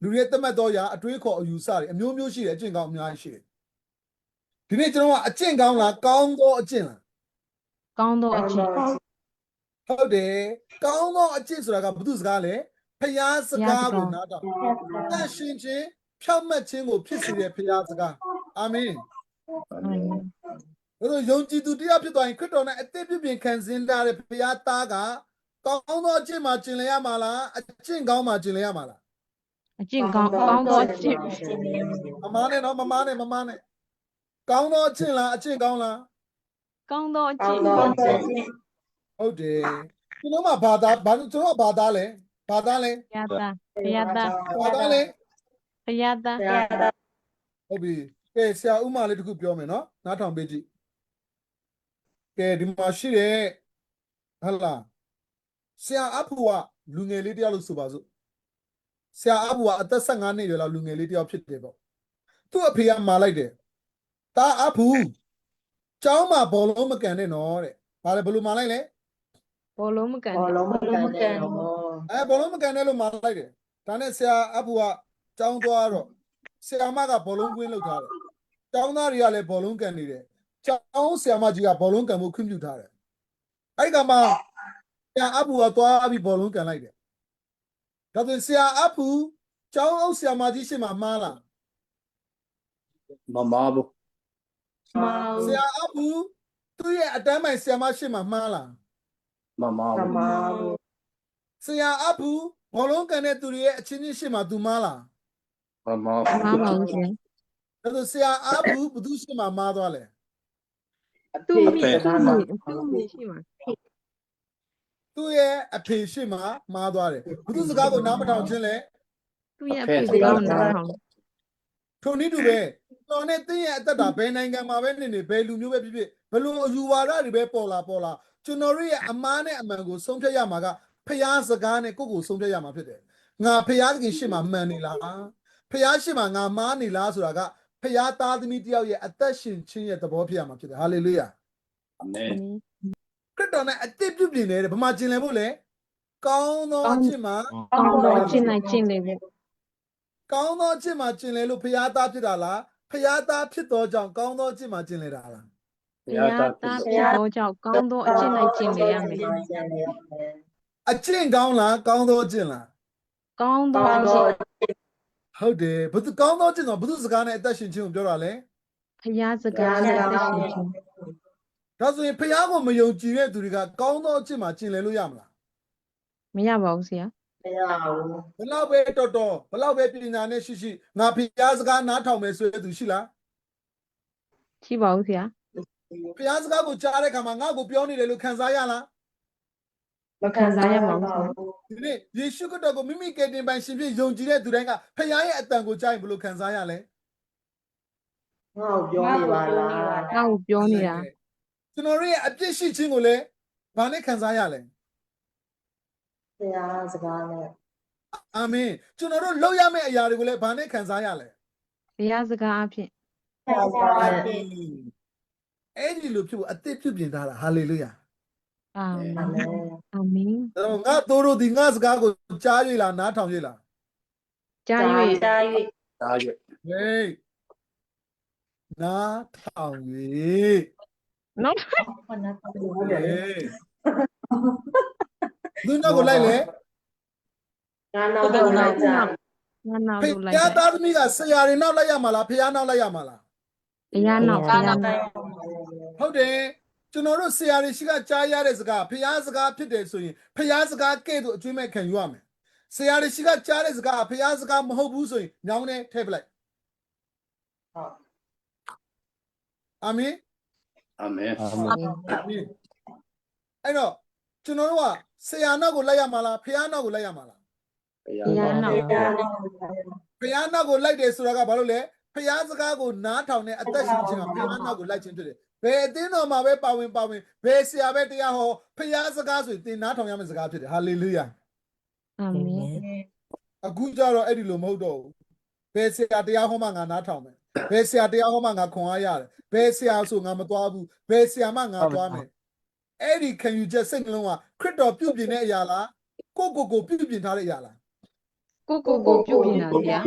A: လူတွေရဲ့သတ်မှတ်သောအရာအတွေးခေါ်အယူဆတွေအမျိုးမျိုးရှိတယ်အကျင့်ကောင်းအများကြီးရှိတယ်ဒီနေ့ကျွန်တော်ကအကျင့်ကောင်းလားကောင်းသောအကျင့်လား
C: ကောင်းသောအကျင့်
A: ဟုတ်တယ်ကောင်းသောအကျင့်ဆိုတာကဘုသူစကားလဲဖျားစကားကိုနားထောင်အရှင်ချင်းဖြောက်မှတ်ခြင်းကိုဖြစ်စေတဲ့ဖျားစကားအာမင်
E: အာမင်
A: ဒါဆိုယုံကြည်သူတရားဖြစ်သွားရင်ခရစ်တော်နဲ့အသက်ပြုပြင်ခံစင်းထားတဲ့ဘုရားသားကကောင်းသောအကျင့်မှာကျင့်လည်ရမှာလားအကျင့်ကောင်းမှာကျင့်လည်ရမှာလား
C: အကျင့်ကောင်းသောအကျင့်
A: မမနဲ့နော်မမနဲ့ကောင်းသောအကျင့်လားအကျင့်ကောင်းလား
C: ကောင်းသောအကျ
B: ကော
C: င့်
B: င်းသောအကျင့်
A: ဟုတ်တယ်ကျွန်တော်ကဘာသာကျွန်တော်ကဘာသာလဲ
C: ဘုရားသားဘုရားသား
A: ဘာသာလဲ
C: ဘုရားသား
A: ဟုတ်ပြီကဲဆရာဦးမလေးတခုပြောမယ်နော်နားထောင်ပေးကြည့်ကဲဒီမှာရှိတယ်ဟလာဆရာအဖူကလူငယ်လေးတယောက်လို့ဆိုပါစို့ဆရာအဖူကအသက်15နှစ်ရွယ်လောက်လူငယ်လေးတယောက်ဖြစ်တယ်ပေါ့သူ့အဖေကမာလိုက်တယ်တာအဖူကျောင်းမှာဘောလုံးမကန်နဲ့နော်တဲ့ဘာလဲဘယ်လိုမာလိုက်လဲ
C: ဘောလုံးမကန်
B: ဘောလုံးမကန်တဲ့တော့
A: ဘောလုံးမကန်နဲ့လို့မာလိုက်တယ်ဒါနဲ့ဆရာအဖူကကျောင်းသွားတော့ဆရာမကဘောလုံးကွင်းလုပ်ထားတယ်ကျောင်းသားတွေကလည်းဘောလုံးကန်နေတယ်ကျောင်းဆရာမကြီးကဘောလုံးကန်ဖို့ခွင့်ပြုထားတယ်အဲ့ကမှာဆရာအဖူကသွားပြီးဘောလုံးကန်လိုက်တယ်ဒါဆိုဆရာအဖူကျောင်းအုပ်ဆရာမကြီးရှေ့မှာမှားလား
E: မမဘူး
A: ဆရာအဖူသူ့ရဲ့အတန်းပိုင်ဆရာမရှေ့မှာမှားလား
E: မမ
B: မ
E: ဘူး
B: မ
A: ဆရာအဖူဘောလုံးကန်တဲ့သူတွေရဲ့အချင်းချင်းရှေ့မှာသူမှားလား
E: မမ
C: မှားပါဘူးရှင်
A: ဒါဆိုဆရာအားဘူးဘသူရှိမှမားသွားလဲ
C: သူ့မိရှိမှာ
A: သူ့ရဲ့အဖေရှိမှမားသွားတယ်ဘသူစကားကိုနားမထောင်ခြင်းလဲ
C: သူ့ရဲ့အဖေစကားကိုနားထောင်
A: ထိုနည်းတူပဲတော်နဲ့တင်းရဲ့အသက်တာဘယ်နိုင်ငံမှာပဲနေနေဘယ်လူမျိုးပဲဖြစ်ဖြစ်ဘယ်လိုအယူဝါဒတွေပဲပေါ်လာကျွန်တော်တို့ရဲ့အမားနဲ့အမှန်ကိုဆုံးဖြတ်ရမှာကဖျားစကားနဲ့ကိုယ့်ကိုဆုံးဖြတ်ရမှာဖြစ်တယ်ငါဖျားသခင်ရှိမှမှန်နေလားဖျားရှိမှငါမားနေလားဆိုတာကဖျားသားသမီးတယောက်ရဲ့အသက်ရှင်ခြင်းရဲ့သဘောဖြစ်ရမှာဖြစ်တယ်ဟာလေလုယာ
E: အာမင်
A: ခရစ်တော်နဲ့အသက်ပြုပြင်တယ်ဗမာကျင်လည်ဖို့လေကောင်းသောအခြင်းမှာ
C: ကောင်းတော့ကျင့်နိုင်ကျင့်လေပဲ
A: ကောင်းသောအခြင်းမှာကျင်လည်လို့ဖျားသားဖြစ်တာလားဖျားသားဖြစ်သောကြောင့်ကောင်းသောအခြင်းမှာကျင်လည်တာလား
C: ဘုရားသားဖြစ်တော့ကြောင့်ကောင်းသောအကျင့်လိုက်ကျင့်လေရမယ်
A: အကျင့်ကောင်းလားကောင်းသောအကျင့်လား
C: ကောင်းသောအကျင့်
A: ဟုတ်တယ်ဘသူကောင်းသောအကျင့်တော့ဘသူစကားနဲ့အသက်ရှင်ခြင်းကိုပြောတာလဲ
C: ဘုရားစကားနဲ့အသက်ရှင်ခြင်း
A: ဒါဆိုရင်ဖျားကိုမယုံကြည်တဲ့သူတွေကကောင်းသောအကျင့်မှာကျင်လည်လို့ရမလား
C: မရပါဘူးဆရာ
A: ဘလောက်ပဲတော်တော်ဘလောက်ပဲပညာနဲ့ရှိငါဖျားစကားနားထောင်မယ်ဆိုတဲ့သူရှိလား
C: ရှိပါဘူးဆရာ
A: ဖျားစကားကိုကြားတဲ့အခါမှာငါ့ကိုပြောနေတယ်လို့ခံစားရလား
C: မခံစားရပါဘူးဆရာ
A: ဒီနေ့ယေရှုခရစ်တော်ကိုမိမိကယ်တင်ပိုင်ရှင်ဖြစ်ယုံကြည်တဲ့သူတိုင်းကဖျားရဲ့အတန်ကိုကြားရင်ဘယ်လိုခံစားရလဲ
C: ငါ့ကိုပြောနေတာ
A: ကျွန်တော်တို့ရဲ့အပြစ်ရှိခြင်းကိုလည်းဘာနဲ့ခံစားရလဲ အာမင်ကျွန်တော်တို့လုပ်ရမယ့်အရာတွေကိုလည်းဘာနဲ့ခံစားရလဲ
C: ဘုရားစကားအဖြစ်
A: အဲ့ဒီလိုဖြစ်ဖို့အသစ်ပြုပြင်ထားတာဟာလေလုယာ
C: အာမင်အာမင်
A: ဒါတော့ငါတို့ဒီငါစကားကိုကြားရလားနားထောင်ရလား
C: ကြား၍
E: ဒါရွေ့
A: ဟေးနားထောင်၍
C: နောက်
A: ဟေးသူနောက်ကိုလိုက်လေ
C: ငါနောက်လို့လိုက်
A: ဖျားသားသမီးကဆရာတွေနောက်လိုက်ရမှာလားဖျားနောက်လိုက်ရမှာလား
C: ဘုရားနောက်
A: ဟုတ်တယ်ကျွန်တော်တို့ဆရာတွေရှိကကြားရတဲ့စကားဖျားစကားဖြစ်တယ်ဆိုရင်ဖျားစကားကဲ့သို့အကျွေးမဲ့ခံယူရမယ်ဆရာတွေရှိကကြားတဲ့စကားဖျားစကားမဟုတ်ဘူးဆိုရင်ညောင်းနဲ့ထည့်ပလိုက်အာမင်
E: အာမင်
D: အာမင်
A: အဲ့တော့ကျွန်တော်တို့ကဆရာနောက်ကိုလိုက်ရမှာလားဖျားနောက်ကိုလိုက်ရမှာလား
E: ဘု
C: ဘုရား
E: ရား
C: နောက်
A: ဖျားနောက်ကိုလိုက်တယ်ဆိုတာကဘာလို့လဲဖျားစကားကိုနားထောင်တဲ့အသက်ရှင်ခြင်းကဖျားနောက်ကိုလိုက်ခြင်းဖြစ်တယ်ဘယ်အသင်းတော်မှာပဲပါဝင်ဘယ်ဆရာပဲတရားဟောဖျားစကားဆိုရင်သင်နားထောင်ရမယ့်စကားဖြစ်တယ်ဟာလေလုယာ
C: အာမင်
A: အခုကျတော့အဲ့ဒီလိုမဟုတ်တော့ဘူးဘယ်ဆရာတရားဟောမှငါနားထောင်မယ်ဘယ်ဆရာတရားဟောမှငါခွန်အားရတယ်ဘယ်ဆရာဆိုငါမသွားဘူးဘယ်ဆရာမှငါသွားမယ်အဲ့ဒီခံယူချက်စိတ်နှလုံးကခရစ်တော်ပြုပြင်တဲ့အရာလားကိုပြုပြင်ထားတဲ့အရာလား
C: ကိုပြုပြင်တာဗျာ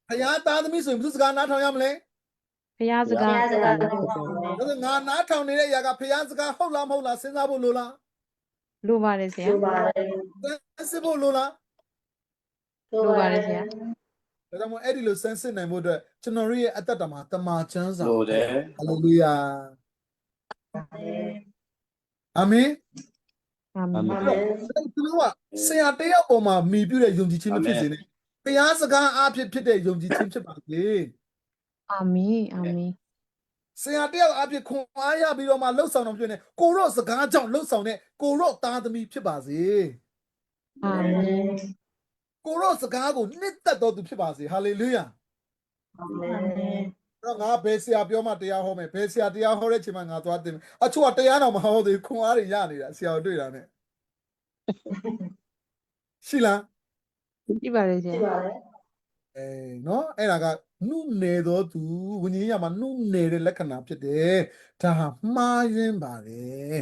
A: ဖျားသားသမီးဆိုရင်ဘယ်သူစကားနားထောင်ရမလဲ
C: ဘုရားစကား
A: ဒါဆိုငါနားထောင်နေတဲ့အရာကဖျားစကားဟုတ်လားမဟုတ်လားစဉ်းစားဖို့လိုလား
C: လိုပါတယ်ဆရာ
A: စစ်ဖို့လိုလား
C: လိုပါတယ်ဆရာ
A: ဒါကြောင့်မို့အဲ့ဒီလိုစမ်းစစ်နိုင်ဖို့အတွက်ကျွန်တော်တို့ရဲ့အသက်တာမှာတမန်ကျမ်းစာ
E: လို့တယ်
A: ဟာလေလုယာအာမင်
C: အာမင်
A: ကျွန်တော်ကဆရာတယောက်ပေါ်မှာမိပြုတဲ့ယုံကြည်ခြင်းမဖြစ်စေနဲ့ဘုရားစကားအားဖြင့်ဖြစ်တဲ့ယုံကြည်ခြင်းဖြစ်ပါစေ
C: အာမင်အာမင်
A: ဆရာတယောက်အားဖြင့်ခွန်အားရပြီးတော့မှလှုပ်ဆောင်တော်ဖြစ်နေကိုရော့စကားကြောင့်လှုပ်ဆောင်တဲ့ကိုရော့သားသမီးဖြစ်ပါစေ
C: အာမင်
A: ကိုရော့စကားကိုနှစ်သက်တော်သူဖြစ်ပါစေဟာလေလုယာတော့ငါဘယ်ဆရာပြောမှတရားဟောမယ်ဘယ်ဆရာတရားဟောတဲ့ချိန်မှာငါသွားတင်မယ်အချို့ကတရားတော်မဟောသေးခွန်အားတွေရနေတာဆရာတို့တွေ့တာနဲ့ရှိလား
C: ကြည့်ပါလေဆရာ
A: နော်အဲ့ဒါကနှုတ်နယ်တော်သူဝိညာဉ်ရမှာနှုတ်နယ်တဲ့လက္ခဏာဖြစ်တယ်ဒါဟာမှားယွင်းပါတယ်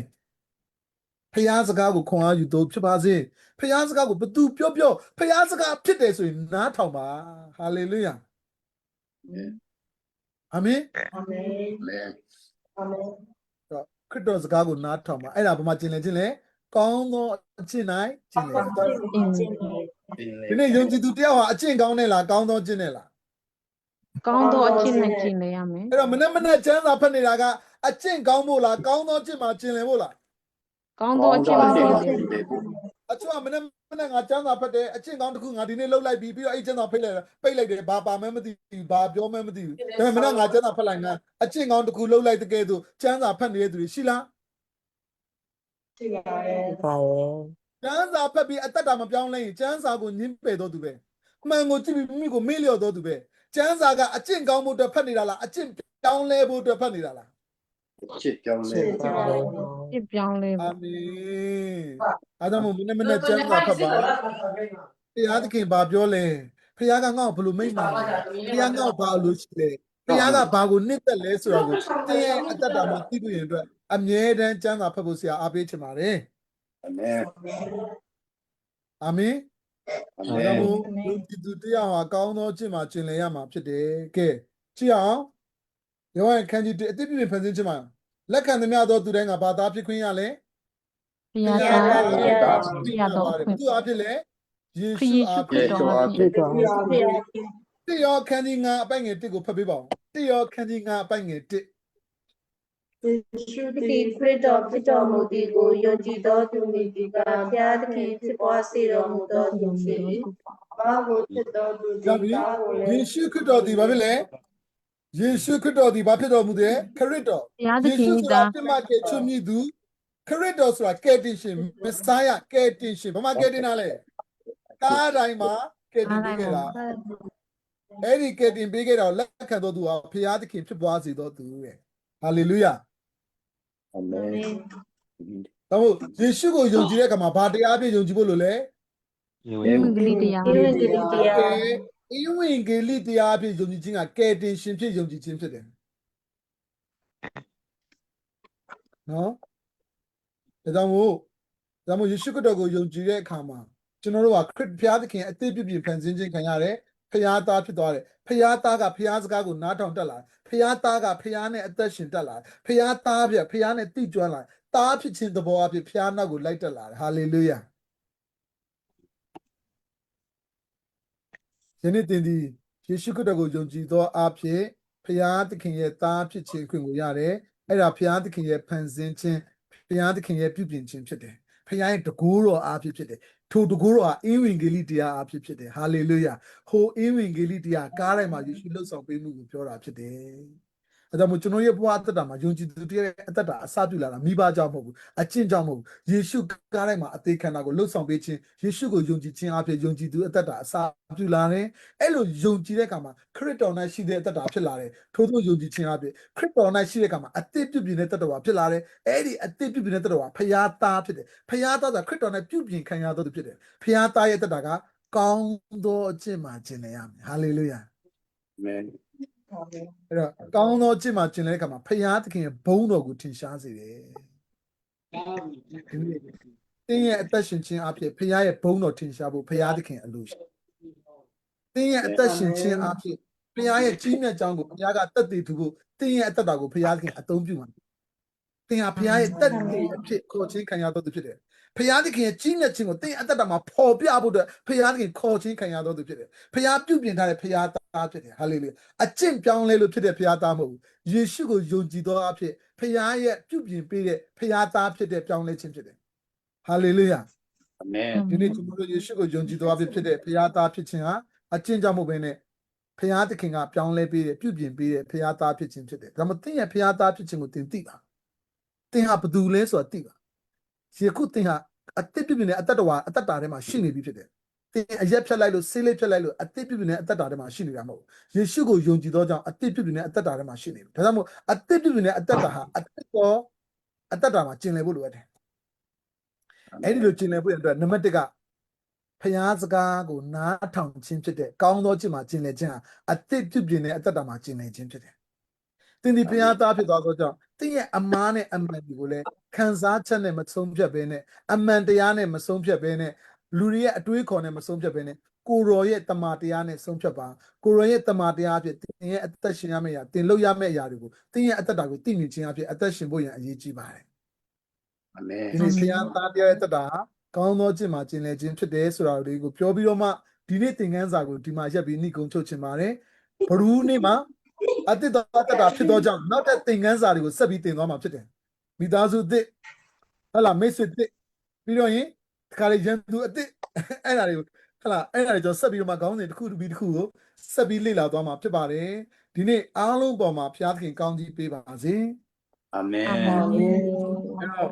A: ဖျားစကားကိုခွန်အားယူတော့ဖြစ်ပါစေဖျားစကားကိုဘသူပြောဖျားစကားဖြစ်တယ်ဆိုရင်နားထောင်ပါဟာလေလုယာအာမင်
E: အာမင်
A: ခရစ်တော်စကားကိုနားထောင်ပါအဲ့ဒါဘာမှကျင်လဲကောင်းသောအကျင့်တိုင်းကျင်လဲဒီနေ့ယုံကြည်သူတယောက်ဟာအကျင့်ကောင်းနဲ့လားကောင်းသောအကျင့်နဲ့လား
C: ကောင်းသောအကျင့်နဲ့ကျင့်လေရမယ်
A: အဲ့တော့မနေ့ကျမ်းစာဖတ်နေတာကအကျင့်ကောင်းဖို့လားကောင်းသောအကျင့်မှာကျင်လည်ဖို့လား
C: ကောင်းသောအကျင့်နဲ့ကျင့်လေ
A: အချွတ်မနဲ့ငါကျန်းစာဖတ်တယ်အချင်းကောင်းတစ်ခုငါဒီနေ့လှုပ်လိုက်ပြီးတော့အဲ့ကျန်းစာဖိတ်လိုက်တယ်ဘာပါမဲမသိဘူးဘာပြောမဲမသိဘူးဒါပေမဲ့ငါကျန်းစာဖတ်လိုက်ငါအချင်းကောင်းတစ်ခုလှုပ်လိုက်တဲ့ကဲသို့ကျန်းစာဖတ်နေတဲ့သူတွေရှိလား
B: ရှိပါတယ်
F: ပါရဲ့
A: ကျန်းစာဖတ်ပြီးအသက်တာမပြောင်းလဲရင်ကျန်းစာကိုညှင်းပယ်တော့သူပဲမှန်ကိုကြည့်ပြီးမိမိကိုမေ့လျော့တော့သူပဲကျန်းစာကအကျင့်ကောင်းမှုအတွက်ဖတ်နေတာလားအကျင့်ပြောင်းလဲဖို့အတွက်ဖတ်နေတာလား
E: ချစ်ကြောင်းလဲ
B: ရှိပါတယ်
C: ပြစ်ပြောင်းလဲ
A: အာ
C: ဖို့
A: မင်အားကြောင့်မနေ့ကျန်းစာဖတ်ပါတရားသခင်ဘာပြောလဲဖခင်ကငါ့ကိုဘယ်လိုမိန့်မှာလဲဖခင်ကငါ့ကိုဘာလို့ရှိလဲဖခင်ကဘာကိုနှစ်သက်လဲဆိုတာကိုတင်းရဲ့အသက်တာမှာသိဖို့ရင်အတွက်အမြဲတမ်းကျန်းစာဖတ်ဖို့ဆရာအားပေးချင်ပါတယ်
E: အာမင်
A: အာမင်
E: အာ
A: ဒါ
E: မင်
A: ကြောင့်မို့လူပြည်သူတရားဟာကောင်းသောကျင့်မှာကျင့်လည်ရမှာဖြစ်တယ်ကဲကြည့်အောင်ယောဟန်ခန်းကြီး1အတိပြည့်ဖန်ဆင်းခြင်းမှာလက်ခံသမျှသောသူတိုင်းကဘာသာဖြစ်ခွင့်ရလဲ
C: ဘုရားသား
A: ဘု
C: ဘုရားတော်ခွင့်
A: သူအဖြစ်လဲယေ
C: ခရ
A: ရှု
C: စ်
A: အားဖြ
C: ခရ
A: င့်
C: စ်တော်အဖြစ်
A: တိယောခန်းကြီး9အပိုင်ငယ်1ကိုဖတ်ပေးပါဦးတိယောခန်းကြီး9အပိုင်ငယ်1
B: ရှုသည်ခရစ်တော်ဖြစ်တော်မူသည်ကိုယုံကြည်သောသူမည်သည်ကဘုရားသခင်ဖြစ်ပွားစေတော်မူသောသူဖြစ်၏ဘာကိုဖြစ်တော်သူ
A: ကြ
B: သည်
A: ပြီ
B: ကားကိုလ
A: ယေ
B: ည်း
A: ရှုခရစ်တော်ဒီဘာဖြစ်လဲယေရှုခရစ်တော်ဒီဘာဖြစ်တော်မူတယ်ခရစ်တော်
C: ဘုရားသ
A: ယေ
C: ခင်
A: ရှု
C: ဤ
A: ဆိုတာ
C: သား
A: ပြမကဲချွတ်မြည်သူခရစ်တော်ဆိုတာကဲတင်ရှင်မဆိုင်ယကဲတင်ရှင်ဘာမှကဲတင်တာလဲကားတိုင်းမှာကဲတင်ပေးခဲ့တာအဲ့ဒီကဲတင်ပေးခဲ့တာကိုလက်ခံတော်သူဟာဘုရားသခင်ဖြစ်ပွားစေတော်သူရဲ့ဟာလေလုယာ
E: အာမင်
A: ဒါမို့ယေရှုကိုယုံကြည်တဲ့အခါမှာဘာတရားအဖြစ်ယုံကြည်ဖို့လို့လဲ
C: အင်္ဂလိပ်တရား
B: ဧဝံဂေလိတရား
A: အင်ဝင်ဂေလိတရားအဖြစ်ယုံကြည်ခြင်းကကဲတင်ရှင်ဖြစ်ယုံကြည်ခြင်းဖြစ်တယ်နော်ဒါကြောင့်မို့ယေရှုခရစ်တော်ကိုယုံကြည်တဲ့အခါမှာကျွန်တော်တို့ကခရစ်ဘုရားသခင်အသေးပြည့်ဖန်ဆင်းခြင်းခံရတယ်ဖျားသားဖြစ်သွားတယ်ဖျားသားကဖျားစကားကိုနားထောင်တက်လာဖျားသားကဖျားနဲ့အသက်ရှင်တက်လာဖျားသားပြဖျားနဲ့တိကျွမ်းလာသားဖြစ်ခြင်းသဘောအဖြစ်ဖျားနောက်ကိုလိုက်တက်လာတယ်ဟာလေလုယာယနေ့တင်ဒီယေရှုခရစ်တော်ကိုယုံကြည်သောအဖြစ်ဖျားသခင်ရဲ့သားဖြစ်ခြင်းခွင့်ကိုရတယ်အဲ့ဒါဖျားသခင်ရဲ့ဖန်ဆင်းခြင်းဖျားသခင်ရဲ့ပြုပြင်ခြင်းဖြစ်တယ်ဖျားရဲ့တကူတော်အဖြစ်ဖြစ်တယ်ထိုတကူတော်ဟာအင်ဝင်ဂေလိတရားအဖြစ်ဖြစ်တယ်ဟာလေလုယာဟိုအင်ဝင်ဂေလိတရားကားတိုင်းမှာယေရှုလှုပ်ဆောင်ပေးမှုကိုပြောတာဖြစ်တယ်အဲဒါမို့ကျွန်တော်ရဲ့ဘဝအသက်တာမှာယုံကြည်သူတည်းရဲ့အသက်တာအစပြုလာတာမိဘကြောင့်မဟုတ်ဘူးအကျင့်ကြောင့်မဟုတ်ဘူးယေရှုကားတိုင်းမှာအသေးခံတာကိုလှုပ်ဆောင်ပေးခြင်းယေရှုကိုယုံကြည်ခြင်းအဖြစ်ယုံကြည်သူအသက်တာအစပြုလာတယ်အဲ့လိုယုံကြည်တဲ့အခါမှာခရစ်တော်၌ရှိတဲ့အသက်တာဖြစ်လာတယ်ထို့သောယုံကြည်ခြင်းအဖြစ်ခရစ်တော်၌ရှိတဲ့အခါမှာအသက်ပြုပြင်တဲ့သက်တော်ဖြစ်လာတယ်အဲ့ဒီအသက်ပြုပြင်တဲ့သက်တော်ကဖျားသားဖြစ်တယ်ဖျားသားဆိုတာခရစ်တော်၌ပြုပြင်ခံရသောသူဖြစ်တယ်ဖျားသားရဲ့သက်တာကကောင်းသောအကျင့်မှာကျင့်နေရမယ်ဟာလေလုယာ
E: အာမင်
A: အဲ့တော့ကောင်းသောအကျင့်မှာကျင့်တဲ့အခါမှာဖျားသခင်ရဲ့ဘုန်းတော်ကိုထင်ရှားစေတယ်တင်းရဲ့အသက်ရှင်ခြင်းအဖြစ်ဖျားရဲ့ဘုန်းတော်ထင်ရှားဖို့ဖျားသခင်အလိုရှိတင်းရဲ့အသက်ရှင်ခြင်းအဖြစ်ဖျားရဲ့ကြီးမြတ်ကြောင်းကိုဖျားကတက်တည်သူဖို့တင်းရဲ့အသက်တာကိုဖျားသခင်အသုံးပြုမှာတင်းဟာဖျားရဲ့တက်တည်အဖြစ်ခေါ်ခြင်းခံရတော်သူဖြစ်တယ်ဖျားသခင်ရဲ့ကြီးမြတ်ခြင်းကိုတင်းအသက်တာမှာပေါ်ပြဖို့အတွက်ဖျားသခင်ခေါ်ခြင်းခံရတော်သူဖြစ်တယ်ဖျားပြုပြင်ထားတဲ့ဖျားသားဖြစ်တယ်ဟာလေလုယာအကျင့်ပြောင်းလဲလို့ဖြစ်တဲ့ဖျားသားမဟုတ်ဘူးယေရှုကိုယုံကြည်သောအဖြစ်ဖျားရဲ့ပြုပြင်ပေးတဲ့ဖျားသားဖြစ်တဲ့ပြောင်းလဲခြင်းဖြစ်တယ်ဟာလေလုယာ
E: အာမင်
A: ဒီနေ့ကျွန်တော်တို့ယေရှုကိုယုံကြည်သောအဖြစ်ဖြစ်တဲ့ဖျားသားဖြစ်ခြင်းဟာအကျင့်ကြောင့်မဟုတ်ဘဲနဲ့ဖျားသခင်ကပြောင်းလဲပေးတဲ့ပြုပြင်ပေးတဲ့ဖျားသားဖြစ်ခြင်းဖြစ်တယ်ဒါမှမဟုတ်သင်ရဲ့ဖျားသားဖြစ်ခြင်းကိုသင်သိပါသင်ဟာဘယ်သူလဲဆိုတာသိပါယခုသင်ဟာအသက်ပြုပြင်တဲ့အသက်တော်အသက်တာထဲမှာရှိနေပြီဖြစ်တယ်သင်အရက်ဖြတ်လိုက်လို့ဆေးလေးဖြတ်လိုက်လို့အသက်ပြုပြင်တဲ့အသက်တာထဲမှာရှိနေတာမဟုတ်ဘူးယေရှုကိုယုံကြည်သောကြောင့်အသက်ပြုပြင်တဲ့အသက်တာထဲမှာရှိနေပြီဒါကြောင့်မို့အသက်ပြုပြင်တဲ့အသက်တာဟာအသက်တော်အသက်တာမှာကျင်လည်ဖို့လိုအပ်တယ်အဲ့ဒီလိုကျင်လည်ဖို့အတွက်နံပါတ်1ကဖျားစကားကိုနားထောင်ခြင်းဖြစ်တဲ့ကောင်းသောခြင်းမှာကျင်လည်ခြင်းဟာအသက်ပြုပြင်တဲ့အသက်တာမှာကျင်လည်ခြင်းဖြစ်တယ်သင်ဒီဖျားသားဖြစ်သွားသောကြောင့်သင်ရဲ့အမားနဲ့အမှန်ဒီကိုလည်းခံစားချက်နဲ့မဆုံးဖြတ်ဘဲနဲ့အမှန်တရားနဲ့မဆုံးဖြတ်ဘဲနဲ့လူတွေရဲ့အတွေးခေါ်နဲ့မဆုံးဖြတ်ဘဲနဲ့ကိုရော်ရဲ့တမန်တရားနဲ့ဆုံးဖြတ်ပါကိုရော်ရဲ့တမန်တရားအဖြစ်သင်ရဲ့အသက်ရှင်ရမယ့်အရာသင်လုပ်ရမယ့်အရာတွေကိုသင်ရဲ့အသက်တာကိုသိမြင်ခြင်းအဖြစ်အသက်ရှင်ဖို့ရန်အရေးကြီးပါတယ်
E: အာမင်
A: ဒီနေ့ဖျားသားတရားရဲ့သက်တာကောင်းသောခြင်းမှာကျင်လည်ခြင်းဖြစ်တယ်ဆိုတာတွေကိုပြောပြီးတော့မှဒီနေ့သင်ခန်းစာကိုဒီမှာရက်ပြီးနှိကုံချုပ်ချင်ပါတယ်ဘရူးနေ့မှာအတ္တတော်တတာဖြစ်သောကြောင့်နောက်တဲ့သင်ခန်းစာတွေကိုဆက်ပြီးသင်သွားမှာဖြစ်တယ်မိသားစုသစ်ဟလာမိတ်ဆွေသစ်ပြီးတော့ရင် ခါလေးရန်သူအစ်စ်အဲ့ဒါတွေကိုဟလာအဲ့ဒါတွေကျွန်တော်ဆက်ပြီးတော့မှခေါင်းစဉ်တစ်ခုတစ်ခုကိုဆက်ပြီးလေ့လာသွားမှာဖြစ်ပါတယ်ဒီနေ့အားလုံးပေါ်မှာဘုရားသခင်ကောင်းကြီးပေးပါစေ
E: Amen.
B: အာမင်
A: အဲ့တော့